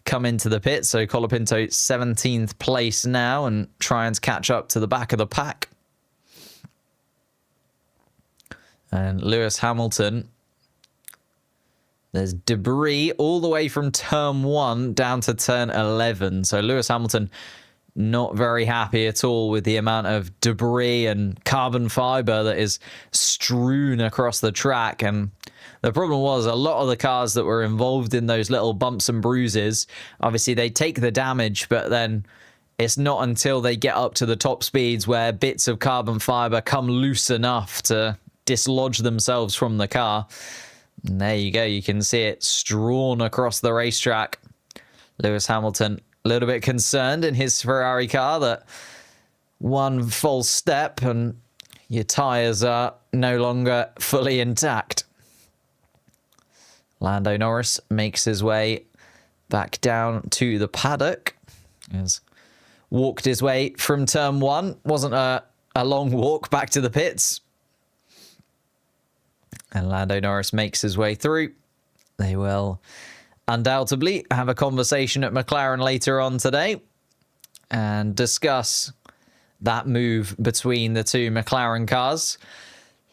S1: come into the pit, so Colapinto 17th place now and try and catch up to the back of the pack. And Lewis Hamilton, there's debris all the way from turn 1 down to turn 11. So Lewis Hamilton not very happy at all with the amount of debris and carbon fiber that is strewn across the track. And the problem was a lot of the cars that were involved in those little bumps and bruises, obviously they take the damage, but then it's not until they get up to the top speeds where bits of carbon fiber come loose enough to dislodge themselves from the car. And there you go. You can see it strewn across the racetrack. Lewis Hamilton a little bit concerned in his Ferrari car that one false step and your tyres are no longer fully intact. Lando Norris makes his way back down to the paddock as walked his way from turn 1. Wasn't a long walk back to the pits. And Lando Norris makes his way through. They will undoubtedly have a conversation at McLaren later on today and discuss that move between the two McLaren cars.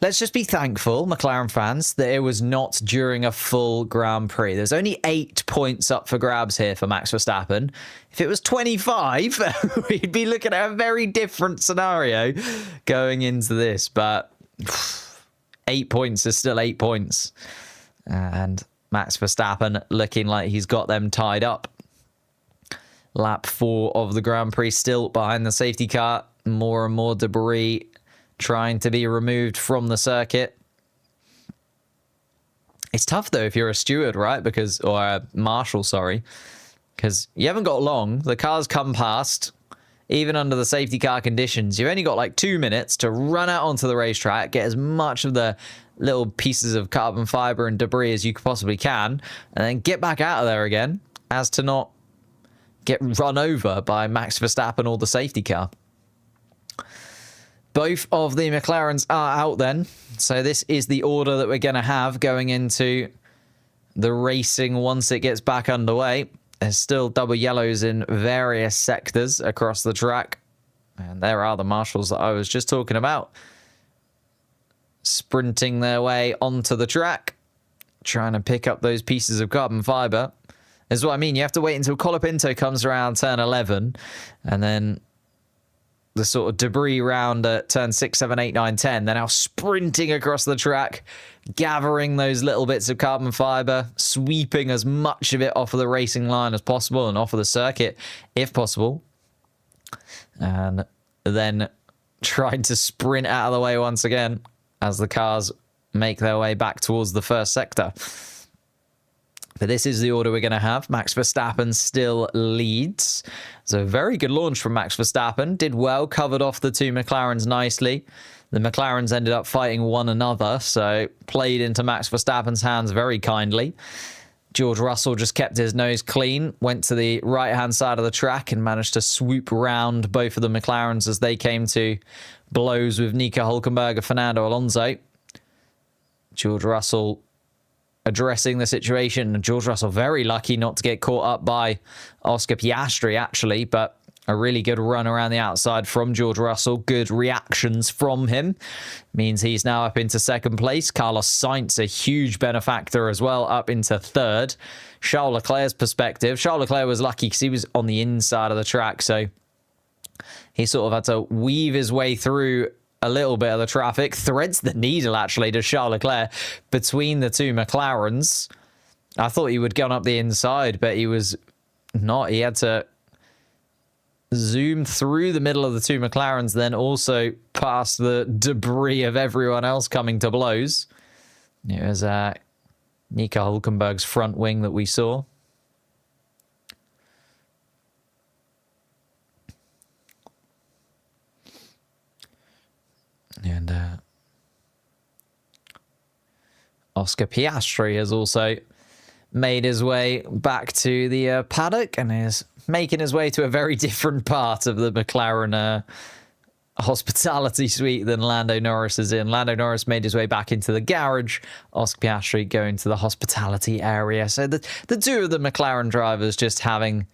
S1: Let's just be thankful, McLaren fans, that it was not during a full Grand Prix. There's only 8 points up for grabs here for Max Verstappen. If it was 25, we'd be looking at a very different scenario going into this. But 8 points is still 8 points. And Max Verstappen looking like he's got them tied up. Lap 4 of the Grand Prix still behind the safety car. More and more debris trying to be removed from the circuit. It's tough though if you're a steward, right? Or a marshal, sorry. Because you haven't got long. The cars come past. Even under the safety car conditions, you've only got like 2 minutes to run out onto the racetrack, get as much of the little pieces of carbon fiber and debris as you possibly can, and then get back out of there again as to not get run over by Max Verstappen or the safety car. Both of the McLarens are out then. So this is the order that we're going to have going into the racing once it gets back underway. There's still double yellows in various sectors across the track. And there are the marshals that I was just talking about. Sprinting their way onto the track. Trying to pick up those pieces of carbon fiber. Is what I mean. You have to wait until Colapinto comes around turn 11. And then the sort of debris round at turn 6, 7, 8, 9, 10. They're now sprinting across the track, gathering those little bits of carbon fiber, sweeping as much of it off of the racing line as possible and off of the circuit, if possible. And then trying to sprint out of the way once again as the cars make their way back towards the first sector. But this is the order we're going to have. Max Verstappen still leads. So very good launch from Max Verstappen. Did well, covered off the two McLarens nicely. The McLarens ended up fighting one another, so played into Max Verstappen's hands very kindly. George Russell just kept his nose clean, went to the right-hand side of the track and managed to swoop round both of the McLarens as they came to blows with Nico Hülkenberg and Fernando Alonso. George Russell addressing the situation. George Russell very lucky not to get caught up by Oscar Piastri, actually, but a really good run around the outside from George Russell. Good reactions from him. Means he's now up into second place. Carlos Sainz, a huge benefactor as well, up into third. Charles Leclerc's perspective. Charles Leclerc was lucky because he was on the inside of the track, so he sort of had to weave his way through a little bit of the traffic. Threads the needle, actually, to Charles Leclerc between the two McLarens. I thought he would go up the inside, but he was not. He had to zoom through the middle of the two McLarens, then also past the debris of everyone else coming to blows. It was Nico Hülkenberg's front wing that we saw. And Oscar Piastri has also made his way back to the paddock and is making his way to a very different part of the McLaren hospitality suite than Lando Norris is in. Lando Norris made his way back into the garage. Oscar Piastri going to the hospitality area. So the two of the McLaren drivers just having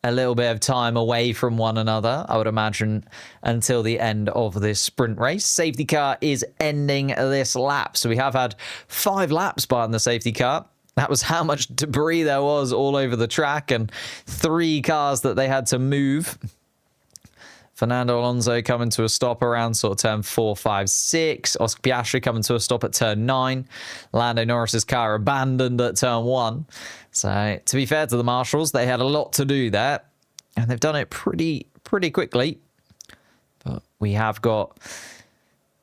S1: a little bit of time away from one another, I would imagine, until the end of this sprint race. Safety car is ending this lap. So we have had 5 laps behind the safety car. That was how much debris there was all over the track, and 3 cars that they had to move. Fernando Alonso coming to a stop around sort of turn 4, 5, 6. Oscar Piastri coming to a stop at turn 9. Lando Norris's car abandoned at turn 1. So, to be fair to the marshals, they had a lot to do there, and they've done it pretty quickly. But we have got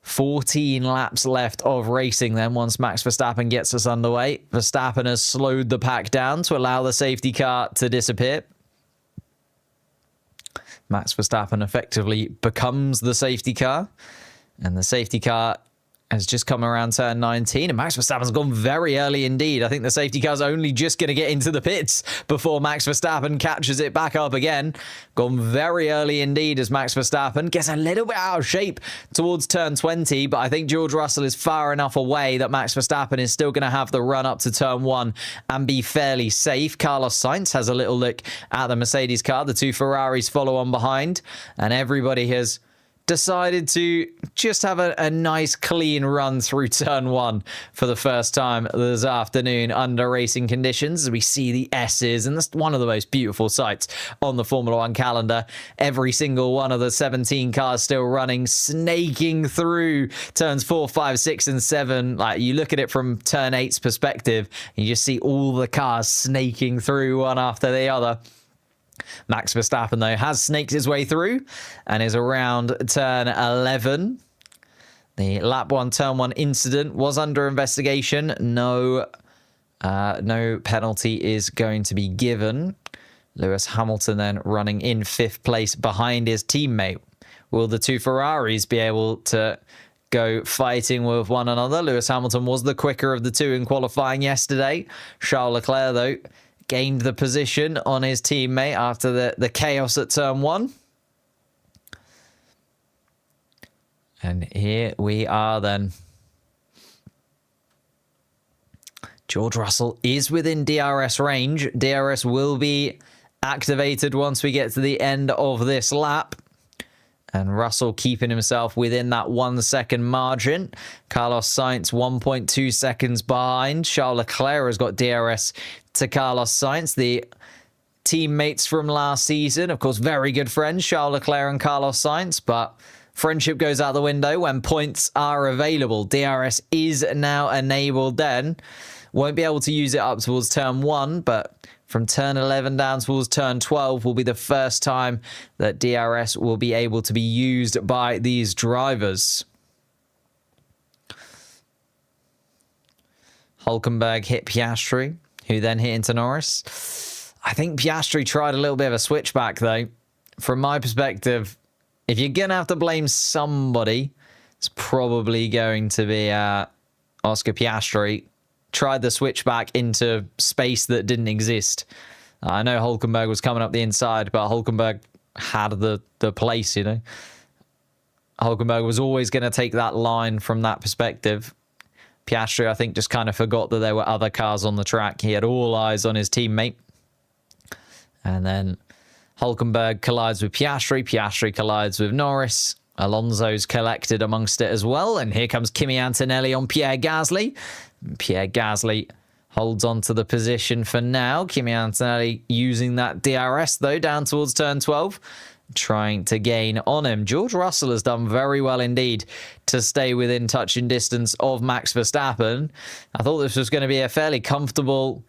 S1: 14 laps left of racing then once Max Verstappen gets us underway. Verstappen has slowed the pack down to allow the safety car to disappear. Max Verstappen effectively becomes the safety car, and the safety car has just come around turn 19, and Max Verstappen's gone very early indeed. I think the safety car's only just going to get into the pits before Max Verstappen catches it back up again. Gone very early indeed as Max Verstappen gets a little bit out of shape towards turn 20, but I think George Russell is far enough away that Max Verstappen is still going to have the run up to turn 1 and be fairly safe. Carlos Sainz has a little look at the Mercedes car. The two Ferraris follow on behind, and everybody has decided to just have a nice clean run through turn 1 for the first time this afternoon under racing conditions, as we see the S's, and that's one of the most beautiful sights on the Formula 1 calendar. Every single one of the 17 cars still running, snaking through turns 4, 5, 6, and 7. Like, you look at it from turn 8's perspective, and you just see all the cars snaking through one after the other. Max Verstappen, though, has snaked his way through and is around turn 11. The lap 1, turn 1 incident was under investigation. No penalty is going to be given. Lewis Hamilton then running in 5th place behind his teammate. Will the two Ferraris be able to go fighting with one another? Lewis Hamilton was the quicker of the two in qualifying yesterday. Charles Leclerc, though, gained the position on his teammate after the chaos at turn 1. And here we are then. George Russell is within DRS range. DRS will be activated once we get to the end of this lap. And Russell keeping himself within that 1 second margin. Carlos Sainz 1.2 seconds behind. Charles Leclerc has got DRS to Carlos Sainz, the teammates from last season. Of course, very good friends, Charles Leclerc and Carlos Sainz, but friendship goes out the window when points are available. DRS is now enabled then. Won't be able to use it up towards turn 1, but from turn 11 down towards turn 12 will be the first time that DRS will be able to be used by these drivers. Hülkenberg hit Piastri, who then hit into Norris. I think Piastri tried a little bit of a switchback, though. From my perspective, if you're going to have to blame somebody, it's probably going to be Oscar Piastri. Tried the switchback into space that didn't exist. I know Hülkenberg was coming up the inside, but Hülkenberg had the place, you know. Hülkenberg was always going to take that line from that perspective. Piastri, I think, just kind of forgot that there were other cars on the track. He had all eyes on his teammate. And then Hülkenberg collides with Piastri. Piastri collides with Norris. Alonso's collected amongst it as well. And here comes Kimi Antonelli on Pierre Gasly. Pierre Gasly holds on to the position for now. Kimi Antonelli using that DRS, though, down towards turn 12, trying to gain on him. George Russell has done very well indeed to stay within touching distance of Max Verstappen. I thought this was going to be a fairly comfortable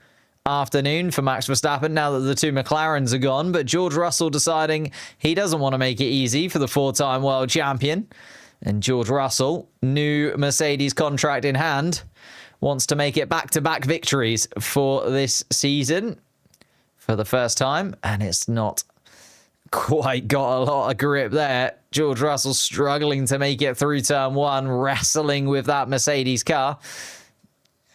S1: afternoon for Max Verstappen now that the two McLarens are gone, but George Russell deciding he doesn't want to make it easy for the 4-time world champion. And George Russell, new Mercedes contract in hand, wants to make it back-to-back victories for this season for the first time, and it's not quite got a lot of grip there. George Russell struggling to make it through turn 1, wrestling with that Mercedes car.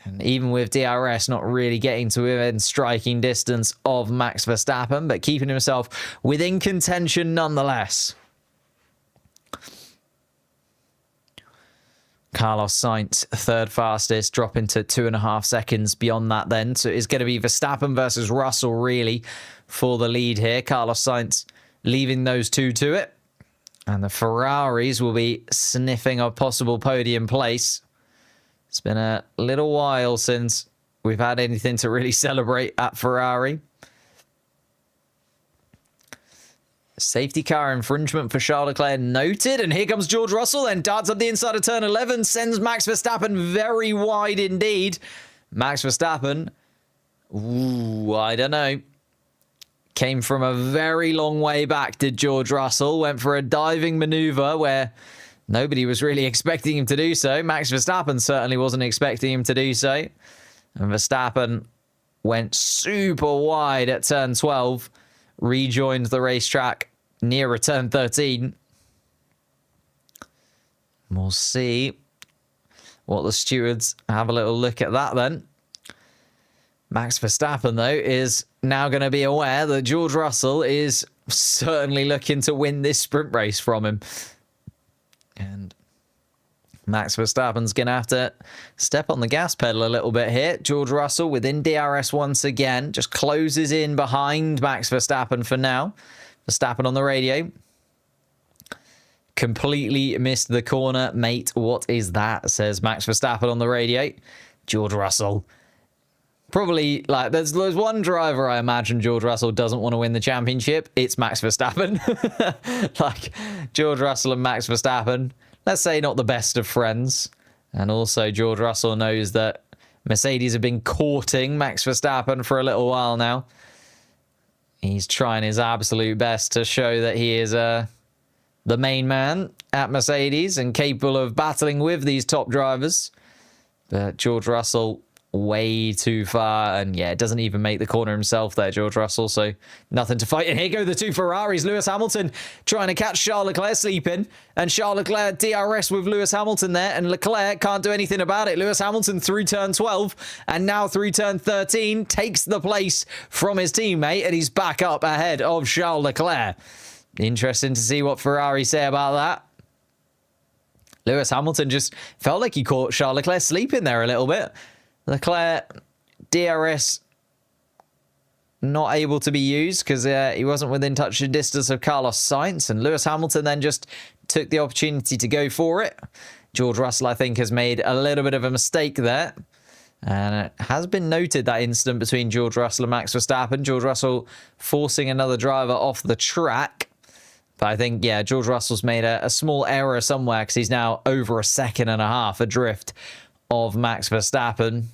S1: And even with DRS not really getting to within striking distance of Max Verstappen, but keeping himself within contention nonetheless. Carlos Sainz, third fastest, dropping to 2.5 seconds beyond that then. So it's going to be Verstappen versus Russell, really, for the lead here. Carlos Sainz leaving those two to it. And the Ferraris will be sniffing a possible podium place. It's been a little while since we've had anything to really celebrate at Ferrari. Safety car infringement for Charles Leclerc noted. And here comes George Russell, then darts up the inside of turn 11, sends Max Verstappen very wide indeed. Max Verstappen, I don't know. Came from a very long way back, did George Russell. Went for a diving maneuver where nobody was really expecting him to do so. Max Verstappen certainly wasn't expecting him to do so. And Verstappen went super wide at turn 12. Rejoined the racetrack near turn 13. We'll see what the stewards have a little look at that then. Max Verstappen, though, is now going to be aware that George Russell is certainly looking to win this sprint race from him. And Max Verstappen's going to have to step on the gas pedal a little bit here. George Russell within DRS once again, just closes in behind Max Verstappen for now. Verstappen on the radio. Completely missed the corner, mate. What is that? Says Max Verstappen on the radio. George Russell. Probably, like, there's one driver I imagine George Russell doesn't want to win the championship. It's Max Verstappen. Like, George Russell and Max Verstappen, let's say not the best of friends. And also, George Russell knows that Mercedes have been courting Max Verstappen for a little while now. He's trying his absolute best to show that he is the main man at Mercedes and capable of battling with these top drivers. But George Russell, way too far, and yeah, doesn't even make the corner himself there, George Russell, so nothing to fight. And here go the two Ferraris. Lewis Hamilton trying to catch Charles Leclerc sleeping, and Charles Leclerc DRS with Lewis Hamilton there, and Leclerc can't do anything about it. Lewis Hamilton through turn 12, and now through turn 13, takes the place from his teammate, and he's back up ahead of Charles Leclerc. Interesting to see what Ferrari say about that. Lewis Hamilton just felt like he caught Charles Leclerc sleeping there a little bit. Leclerc, DRS not able to be used because he wasn't within touching distance of Carlos Sainz, and Lewis Hamilton then just took the opportunity to go for it. George Russell, I think, has made a little bit of a mistake there. And it has been noted, that incident between George Russell and Max Verstappen. George Russell forcing another driver off the track. But I think, yeah, George Russell's made a small error somewhere because he's now over a second and a half adrift of Max Verstappen.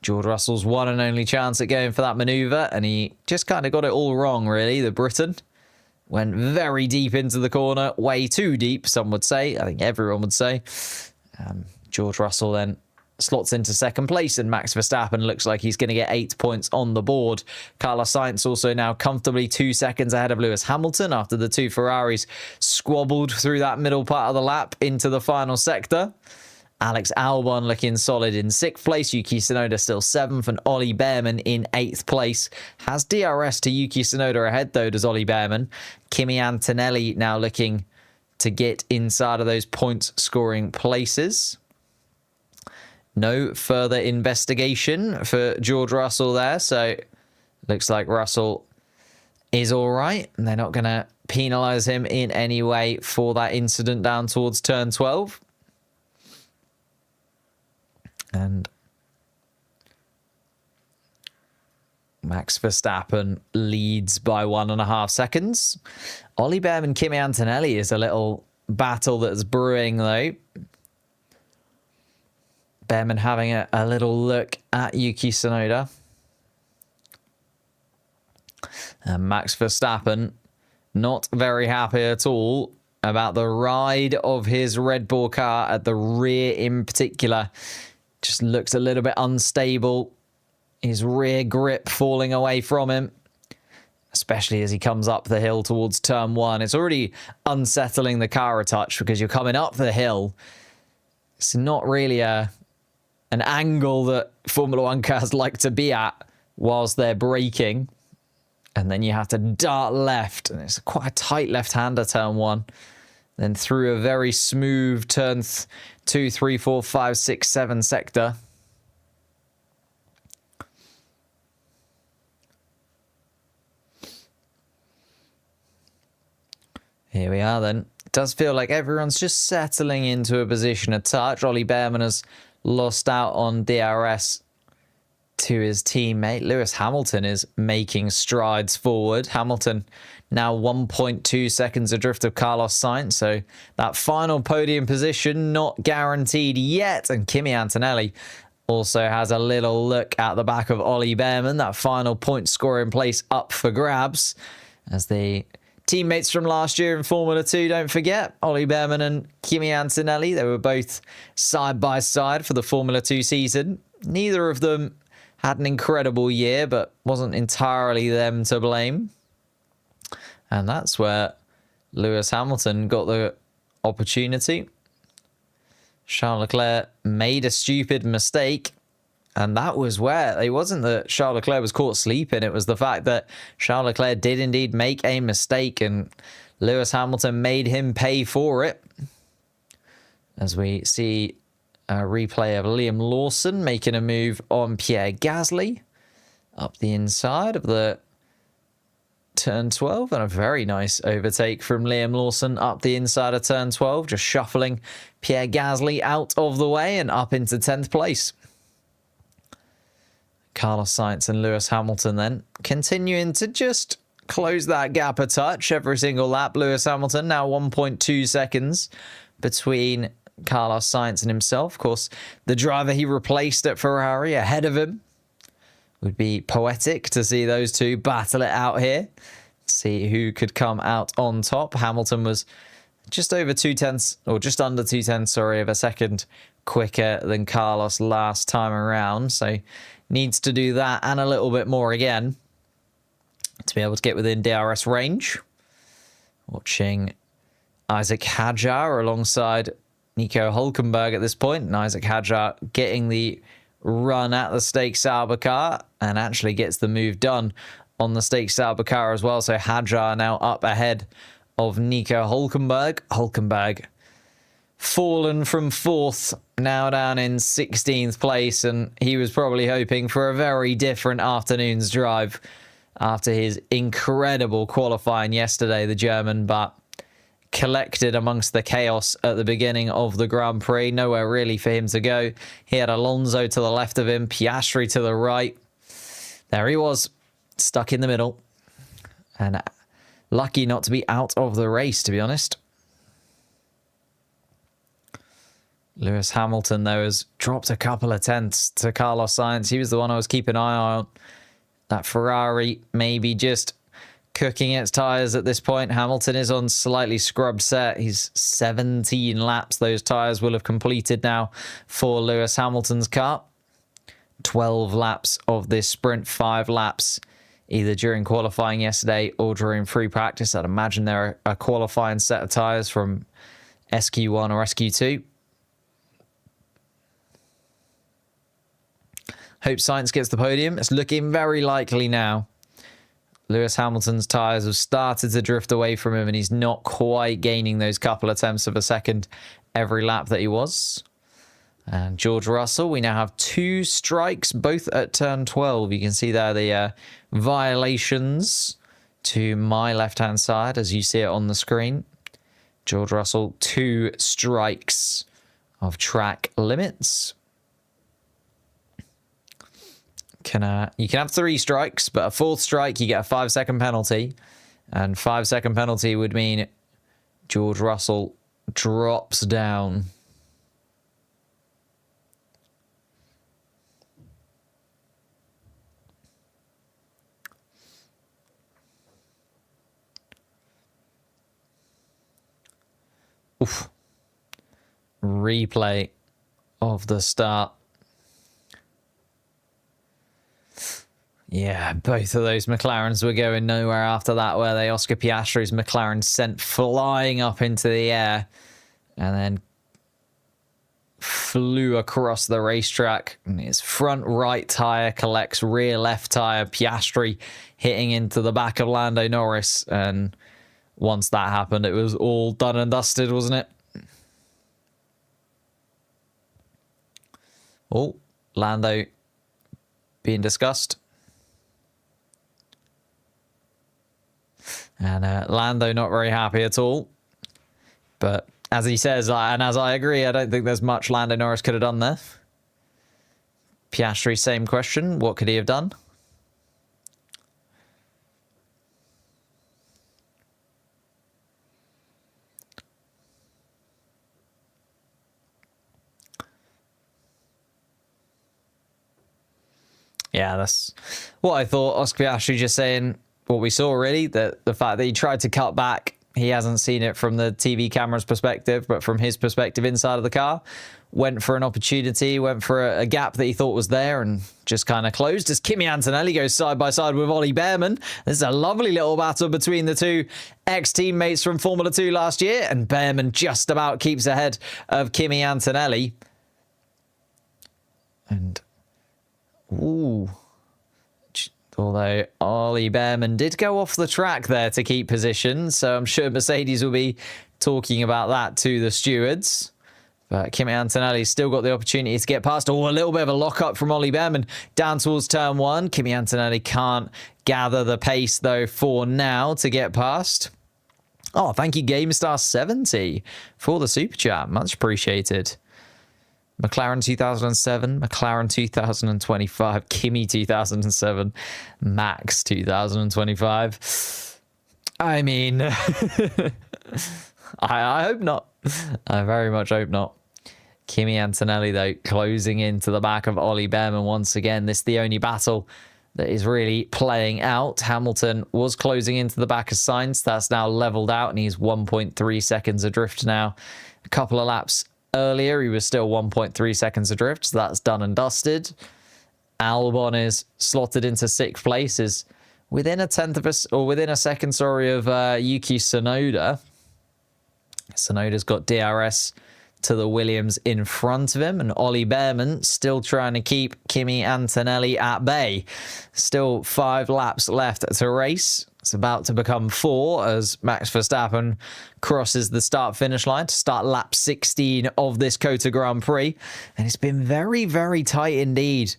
S1: George Russell's one and only chance at going for that maneuver, and he just kind of got it all wrong, really. The Briton went very deep into the corner, way too deep, some would say. I think everyone would say. George Russell then slots into second place, and Max Verstappen looks like he's going to get 8 points on the board. Carlos Sainz also now comfortably 2 seconds ahead of Lewis Hamilton after the two Ferraris squabbled through that middle part of the lap into the final sector. Alex Albon looking solid in 6th place. Yuki Tsunoda still 7th, and Ollie Behrman in 8th place. Has DRS to Yuki Tsunoda ahead, though, does Ollie Behrman. Kimi Antonelli now looking to get inside of those points scoring places. No further investigation for George Russell there, so looks like Russell is all right, and they're not going to penalise him in any way for that incident down towards turn 12. And Max Verstappen leads by 1.5 seconds. Ollie Behrman, Kimi Antonelli is a little battle that's brewing, though. Behrman having a little look at Yuki Tsunoda. And Max Verstappen not very happy at all about the ride of his Red Bull car at the rear in particular. Just looks a little bit unstable. His rear grip falling away from him, especially as he comes up the hill towards turn 1. It's already unsettling the car a touch because you're coming up the hill. It's not really an angle that Formula 1 cars like to be at whilst they're braking. And then you have to dart left. And it's quite a tight left-hander, turn 1. Then through a very smooth turn 2, 3, 4, 5, 6, 7 sector. Here we are then. It does feel like everyone's just settling into a position of touch. Ollie Behrman has lost out on DRS to his teammate. Lewis Hamilton is making strides forward. Hamilton now 1.2 seconds adrift of Carlos Sainz, so that final podium position not guaranteed yet. And Kimi Antonelli also has a little look at the back of Ollie Behrman. That final point scoring place up for grabs, as the teammates from last year in Formula 2, don't forget, Ollie Behrman and Kimi Antonelli, they were both side by side for the Formula 2 season. Neither of them had an incredible year, but wasn't entirely them to blame. And that's where Lewis Hamilton got the opportunity. Charles Leclerc made a stupid mistake. And that was where it wasn't that Charles Leclerc was caught sleeping. It was the fact that Charles Leclerc did indeed make a mistake and Lewis Hamilton made him pay for it. As we see a replay of Liam Lawson making a move on Pierre Gasly up the inside of the turn 12, and a very nice overtake from Liam Lawson up the inside of turn 12, just shuffling Pierre Gasly out of the way and up into 10th place. Carlos Sainz and Lewis Hamilton then continuing to just close that gap a touch every single lap. Lewis Hamilton now 1.2 seconds between Carlos Sainz and himself. Of course, the driver he replaced at Ferrari ahead of him. Would be poetic to see those two battle it out here. See who could come out on top. Hamilton was just over 2/10, or just under 2/10, sorry, of a second quicker than Carlos last time around. So needs to do that and a little bit more again to be able to get within DRS range. Watching Isaac Hadjar alongside Nico Hülkenberg at this point. And Isaac Hadjar getting the run at the Stakes Sauber car and actually gets the move done on the Stakes Sauber car as well. So Hadjar now up ahead of Nico Hülkenberg. Hülkenberg fallen from 4th, now down in 16th place, and he was probably hoping for a very different afternoon's drive after his incredible qualifying yesterday, the German, but collected amongst the chaos at the beginning of the Grand Prix. Nowhere really for him to go. He had Alonso to the left of him, Piastri to the right. There he was, stuck in the middle, and lucky not to be out of the race, to be honest. Lewis Hamilton, though, has dropped a couple of tenths to Carlos Sainz. He was the one I was keeping an eye on. That Ferrari maybe just cooking its tyres at this point. Hamilton is on slightly scrubbed set. He's 17 laps. Those tyres will have completed now for Lewis Hamilton's car. 12 laps of this sprint, 5 laps either during qualifying yesterday or during free practice. I'd imagine they're a qualifying set of tyres from SQ1 or SQ2. Hope Sainz gets the podium. It's looking very likely now. Lewis Hamilton's tyres have started to drift away from him and he's not quite gaining those couple of tenths of a second every lap that he was. And George Russell, we now have 2 strikes, both at turn 12. You can see there the violations to my left-hand side as you see it on the screen. George Russell, 2 strikes of track limits. You can have 3 strikes, but a 4th strike, you get a 5-second penalty. And 5-second penalty would mean George Russell drops down. Oof. Replay of the start. Yeah, both of those McLarens were going nowhere after that, where they Oscar Piastri's McLaren sent flying up into the air and then flew across the racetrack. And his front right tyre collects rear left tyre. Piastri hitting into the back of Lando Norris. And once that happened, it was all done and dusted, wasn't it? Oh, Lando being discussed. And Lando not very happy at all. But as he says, and as I agree, I don't think there's much Lando Norris could have done there. Piastri, same question. What could he have done? Yeah, that's what I thought. Oscar Piastri just saying what we saw, really, that the fact that he tried to cut back, he hasn't seen it from the TV camera's perspective, but from his perspective inside of the car. Went for an opportunity, went for a gap that he thought was there and just kind of closed as Kimi Antonelli goes side by side with Ollie Behrman. This is a lovely little battle between the two ex-teammates from Formula 2 last year, and Behrman just about keeps ahead of Kimi Antonelli. And, ooh, although Ollie Behrman did go off the track there to keep position, so I'm sure Mercedes will be talking about that to the stewards. But Kimi Antonelli still got the opportunity to get past. Oh, a little bit of a lock-up from Ollie Behrman down towards turn one. Kimi Antonelli can't gather the pace, though, for now to get past. Oh, thank you, GameStar70, for the super chat. Much appreciated. McLaren 2007, McLaren 2025, Kimi 2007, Max 2025. I mean, I hope not. I very much hope not. Kimi Antonelli, though, closing into the back of Ollie Behrman once again. This is the only battle that is really playing out. Hamilton was closing into the back of Sainz. That's now leveled out, and he's 1.3 seconds adrift now. A couple of laps earlier, he was still 1.3 seconds adrift, so that's done and dusted. Albon is slotted into 6th place, is within a second, of Yuki Tsunoda. Tsunoda's got DRS to the Williams in front of him, and Ollie Behrman still trying to keep Kimi Antonelli at bay. Still 5 laps left to race. It's about to become 4 as Max Verstappen crosses the start-finish line to start lap 16 of this COTA Grand Prix. And it's been very, very tight indeed.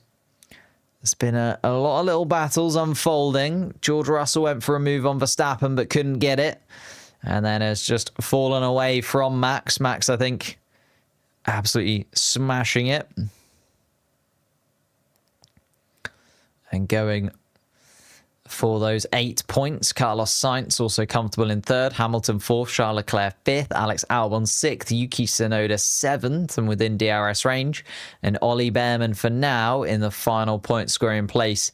S1: There's been a lot of little battles unfolding. George Russell went for a move on Verstappen but couldn't get it. And then has just fallen away from Max. Max, I think, absolutely smashing it. And going for those 8 points. Carlos Sainz also comfortable in 3rd. Hamilton 4th. Charles Leclerc 5th. Alex Albon 6th. Yuki Tsunoda 7th and within DRS range. And Ollie Behrman for now in the final point scoring place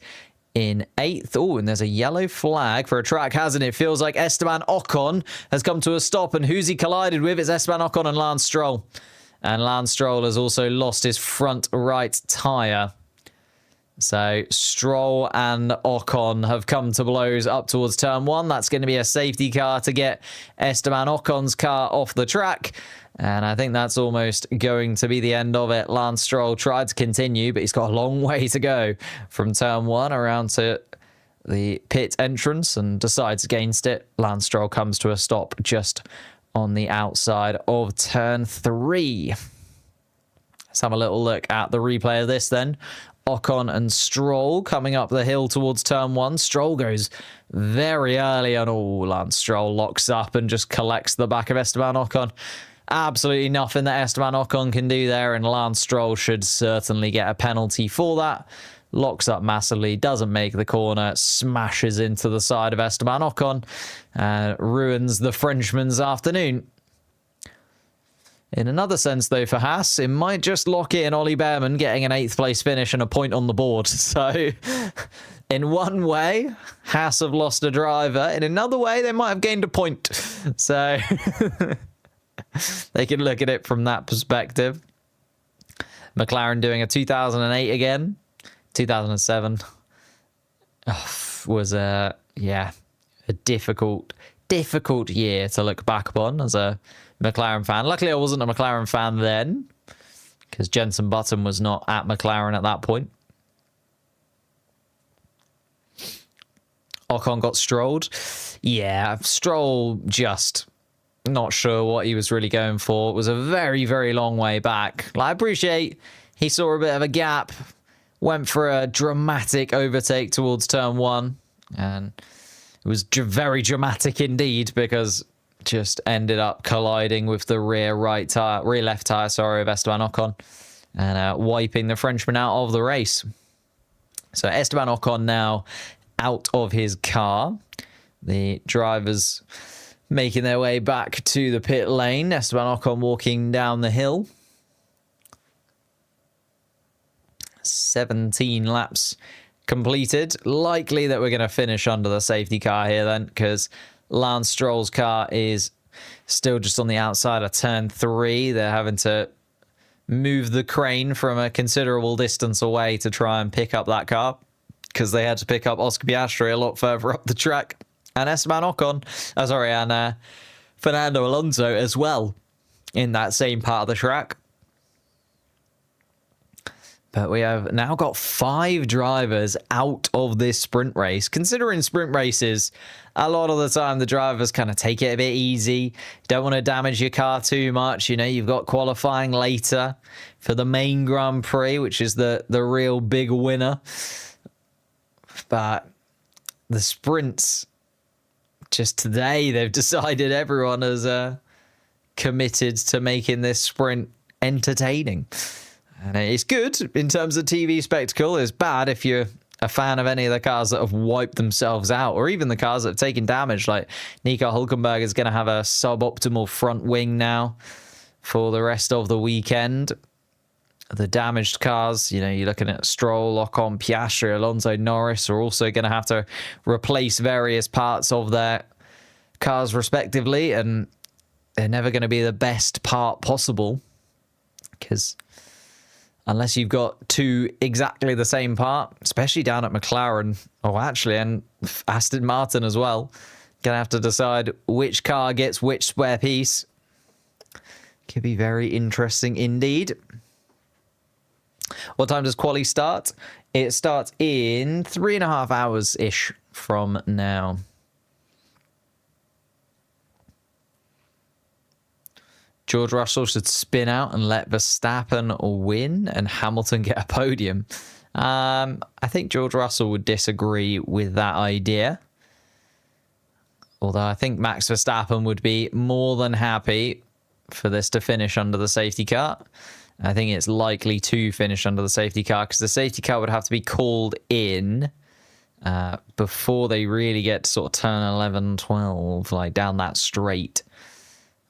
S1: in 8th. Oh, and there's a yellow flag for a track hazard. It feels like Esteban Ocon has come to a stop, and who's he collided with? It's Esteban Ocon and Lance Stroll. And Lance Stroll has also lost his front right tyre. So Stroll and Ocon have come to blows up towards turn 1. That's going to be a safety car to get Esteban Ocon's car off the track. And I think that's almost going to be the end of it. Lance Stroll tried to continue, but he's got a long way to go from turn 1 around to the pit entrance and decides against it. Lance Stroll comes to a stop just on the outside of turn 3. Let's have a little look at the replay of this then. Ocon and Stroll coming up the hill towards turn 1. Stroll goes very early on. Oh, Lance Stroll locks up and just collects the back of Esteban Ocon. Absolutely nothing that Esteban Ocon can do there, and Lance Stroll should certainly get a penalty for that. Locks up massively, doesn't make the corner, smashes into the side of Esteban Ocon, ruins the Frenchman's afternoon. In another sense, though, for Haas, it might just lock in Ollie Behrman getting an 8th place finish and a point on the board. So, in one way, Haas have lost a driver. In another way, they might have gained a point. So, they can look at it from that perspective. McLaren doing a 2008 again. 2007 was a difficult year to look back upon as a McLaren fan. Luckily, I wasn't a McLaren fan then because Jenson Button was not at McLaren at that point. Ocon got strolled. Yeah, Stroll just not sure what he was really going for. It was a very, very long way back. I appreciate he saw a bit of a gap, went for a dramatic overtake towards turn 1, and it was very dramatic indeed because just ended up colliding with the rear left tire, of Esteban Ocon, and wiping the Frenchman out of the race. So Esteban Ocon now out of his car. The drivers making their way back to the pit lane. Esteban Ocon walking down the hill. 17 laps completed. Likely that we're going to finish under the safety car here then, because Lance Stroll's car is still just on the outside of turn 3. They're having to move the crane from a considerable distance away to try and pick up that car, because they had to pick up Oscar Piastri a lot further up the track, and Esteban Ocon, and Fernando Alonso as well in that same part of the track. But we have now got 5 drivers out of this sprint race. Considering sprint races, a lot of the time the drivers kind of take it a bit easy. Don't want to damage your car too much. You know, you've got qualifying later for the main Grand Prix, which is the real big winner. But the sprints, just today, they've decided everyone has committed to making this sprint entertaining. And it's good in terms of TV spectacle. It's bad if you're a fan of any of the cars that have wiped themselves out, or even the cars that have taken damage. Like Nico Hülkenberg is going to have a suboptimal front wing now for the rest of the weekend. The damaged cars, you know, you're looking at Stroll, Ocon, Piastri, Alonso, Norris are also going to have to replace various parts of their cars respectively, and they're never going to be the best part possible, because unless you've got 2 exactly the same part, especially down at McLaren, and Aston Martin as well, going to have to decide which car gets which spare piece. Could be very interesting indeed. What time does quali start? It starts in 3.5 hours-ish from now. George Russell should spin out and let Verstappen win and Hamilton get a podium. I think George Russell would disagree with that idea. Although I think Max Verstappen would be more than happy for this to finish under the safety car. I think it's likely to finish under the safety car, because the safety car would have to be called in before they really get to sort of turn 11, 12, like down that straight.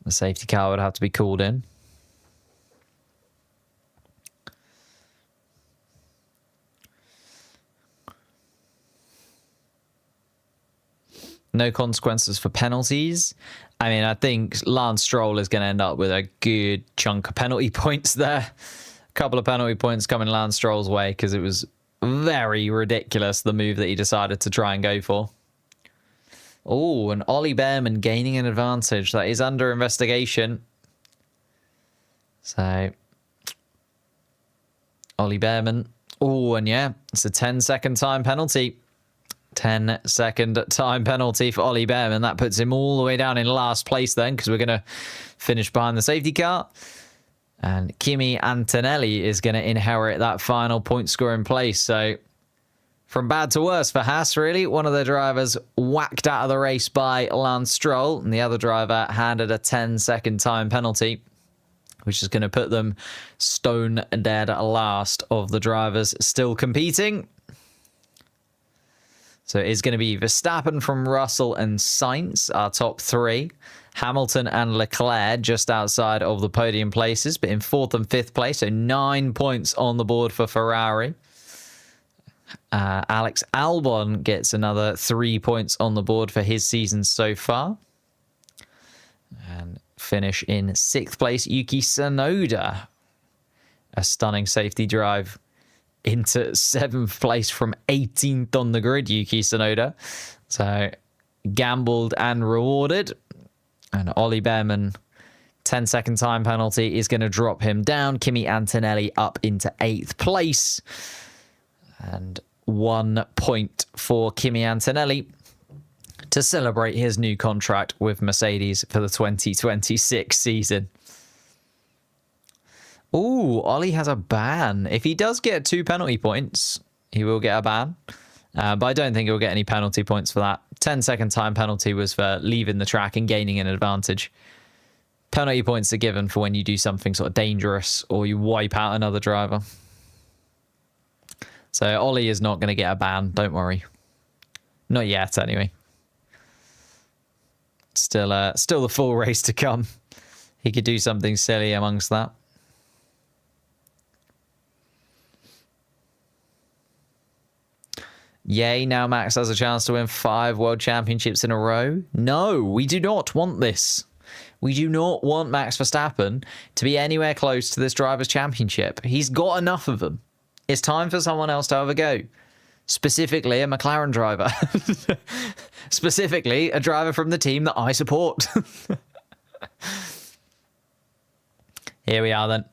S1: The safety car would have to be called in. No consequences for penalties. I mean, I think Lance Stroll is going to end up with a good chunk of penalty points there. A couple of penalty points coming Lance Stroll's way, because it was very ridiculous, the move that he decided to try and go for. Oh, and Ollie Behrman gaining an advantage. That is under investigation. So, Ollie Behrman. Oh, and yeah, it's a 10-second time penalty. 10-second time penalty for Ollie Behrman. That puts him all the way down in last place then, because we're going to finish behind the safety car. And Kimi Antonelli is going to inherit that final point scoring place. So, from bad to worse for Haas, really. One of the drivers whacked out of the race by Lance Stroll, and the other driver handed a 10-second time penalty, which is going to put them stone dead last of the drivers still competing. So it is going to be Verstappen from Russell and Sainz, our top 3. Hamilton and Leclerc just outside of the podium places, but in 4th and 5th place, so 9 points on the board for Ferrari. Alex Albon gets another 3 points on the board for his season so far. And finish in 6th place, Yuki Tsunoda. A stunning safety drive into 7th place from 18th on the grid, Yuki Tsunoda. So, gambled and rewarded. And Ollie Behrman, 10-second time penalty is going to drop him down. Kimi Antonelli up into 8th place. And 1 point for Kimi Antonelli to celebrate his new contract with Mercedes for the 2026 season. Ooh, Ollie has a ban. If he does get 2 penalty points, he will get a ban. But I don't think he'll get any penalty points for that. 10-second time penalty was for leaving the track and gaining an advantage. Penalty points are given for when you do something sort of dangerous or you wipe out another driver. So Ollie is not going to get a ban, don't worry. Not yet, anyway. Still the full race to come. He could do something silly amongst that. Yay, now Max has a chance to win 5 world championships in a row. No, we do not want this. We do not want Max Verstappen to be anywhere close to this driver's championship. He's got enough of them. It's time for someone else to have a go. Specifically, a McLaren driver. Specifically, a driver from the team that I support. Here we are then.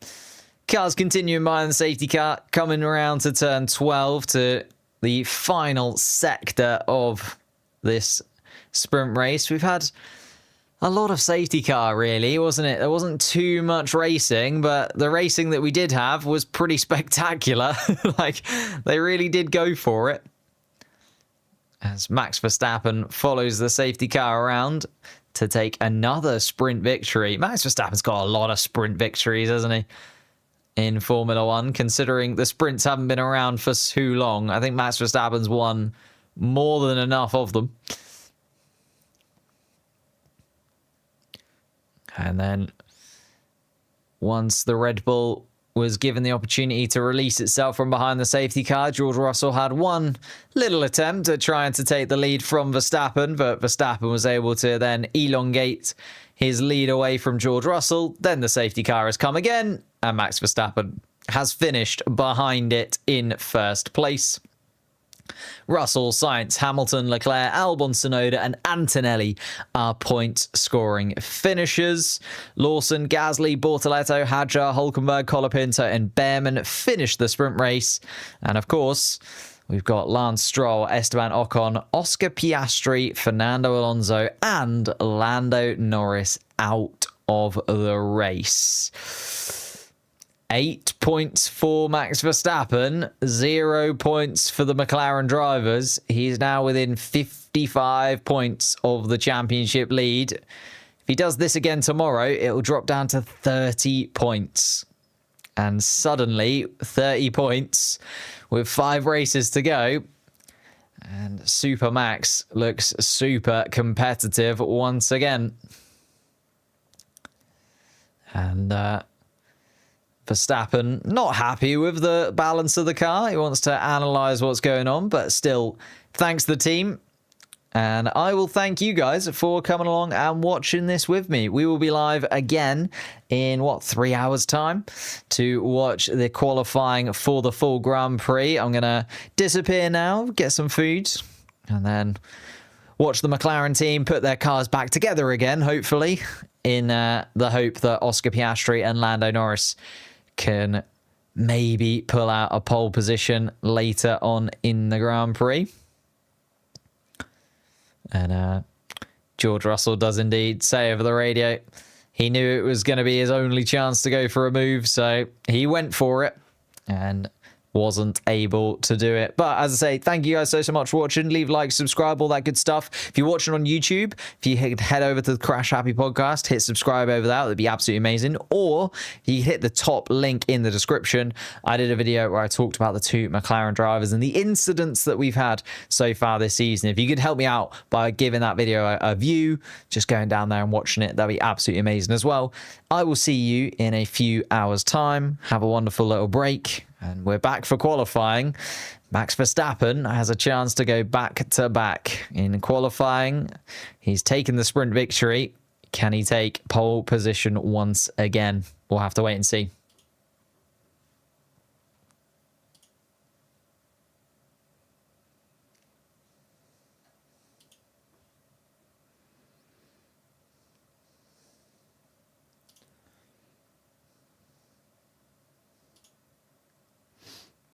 S1: Cars continuing by in the safety car, coming around to turn 12 to the final sector of this sprint race. We've had a lot of safety car, really, wasn't it? There wasn't too much racing, but the racing that we did have was pretty spectacular. Like, they really did go for it. As Max Verstappen follows the safety car around to take another sprint victory. Max Verstappen's got a lot of sprint victories, hasn't he? In Formula One, considering the sprints haven't been around for too long. I think Max Verstappen's won more than enough of them. And then once the Red Bull was given the opportunity to release itself from behind the safety car, George Russell had one little attempt at trying to take the lead from Verstappen, but Verstappen was able to then elongate his lead away from George Russell. Then the safety car has come again, and Max Verstappen has finished behind it in first place. Russell, Sainz, Hamilton, Leclerc, Albon, Tsunoda and Antonelli are point-scoring finishers. Lawson, Gasly, Bortoletto, Hadjar, Hulkenberg, Colapinto and Behrman finished the sprint race. And of course, we've got Lance Stroll, Esteban Ocon, Oscar Piastri, Fernando Alonso and Lando Norris out of the race. 8 points for Max Verstappen, 0 points for the McLaren drivers. He's now within 55 points of the championship lead. If he does this again tomorrow, it will drop down to 30 points. And suddenly, 30 points with 5 races to go. And Super Max looks super competitive once again. And Verstappen not happy with the balance of the car. He wants to analyze what's going on, but still thanks the team. And I will thank you guys for coming along and watching this with me. We will be live again in, 3 hours time to watch the qualifying for the full Grand Prix. I'm going to disappear now, get some food, and then watch the McLaren team put their cars back together again, hopefully, in the hope that Oscar Piastri and Lando Norris can maybe pull out a pole position later on in the Grand Prix. And George Russell does indeed say over the radio he knew it was going to be his only chance to go for a move, so he went for it and wasn't able to do it. But as I say, thank you guys so much for watching. Leave a like, subscribe, all that good stuff. If you're watching on YouTube, if you head over to the Crash Happy podcast, hit subscribe over there. That'd be absolutely amazing. Or you hit the top link in the description. I did a video where I talked about the 2 McLaren drivers and the incidents that we've had so far this season. If you could help me out by giving that video a view, just going down there and watching it, that'd be absolutely amazing as well. I will see you in a few hours time. Have a wonderful little break. And we're back for qualifying. Max Verstappen has a chance to go back-to-back in qualifying. He's taken the sprint victory. Can he take pole position once again? We'll have to wait and see.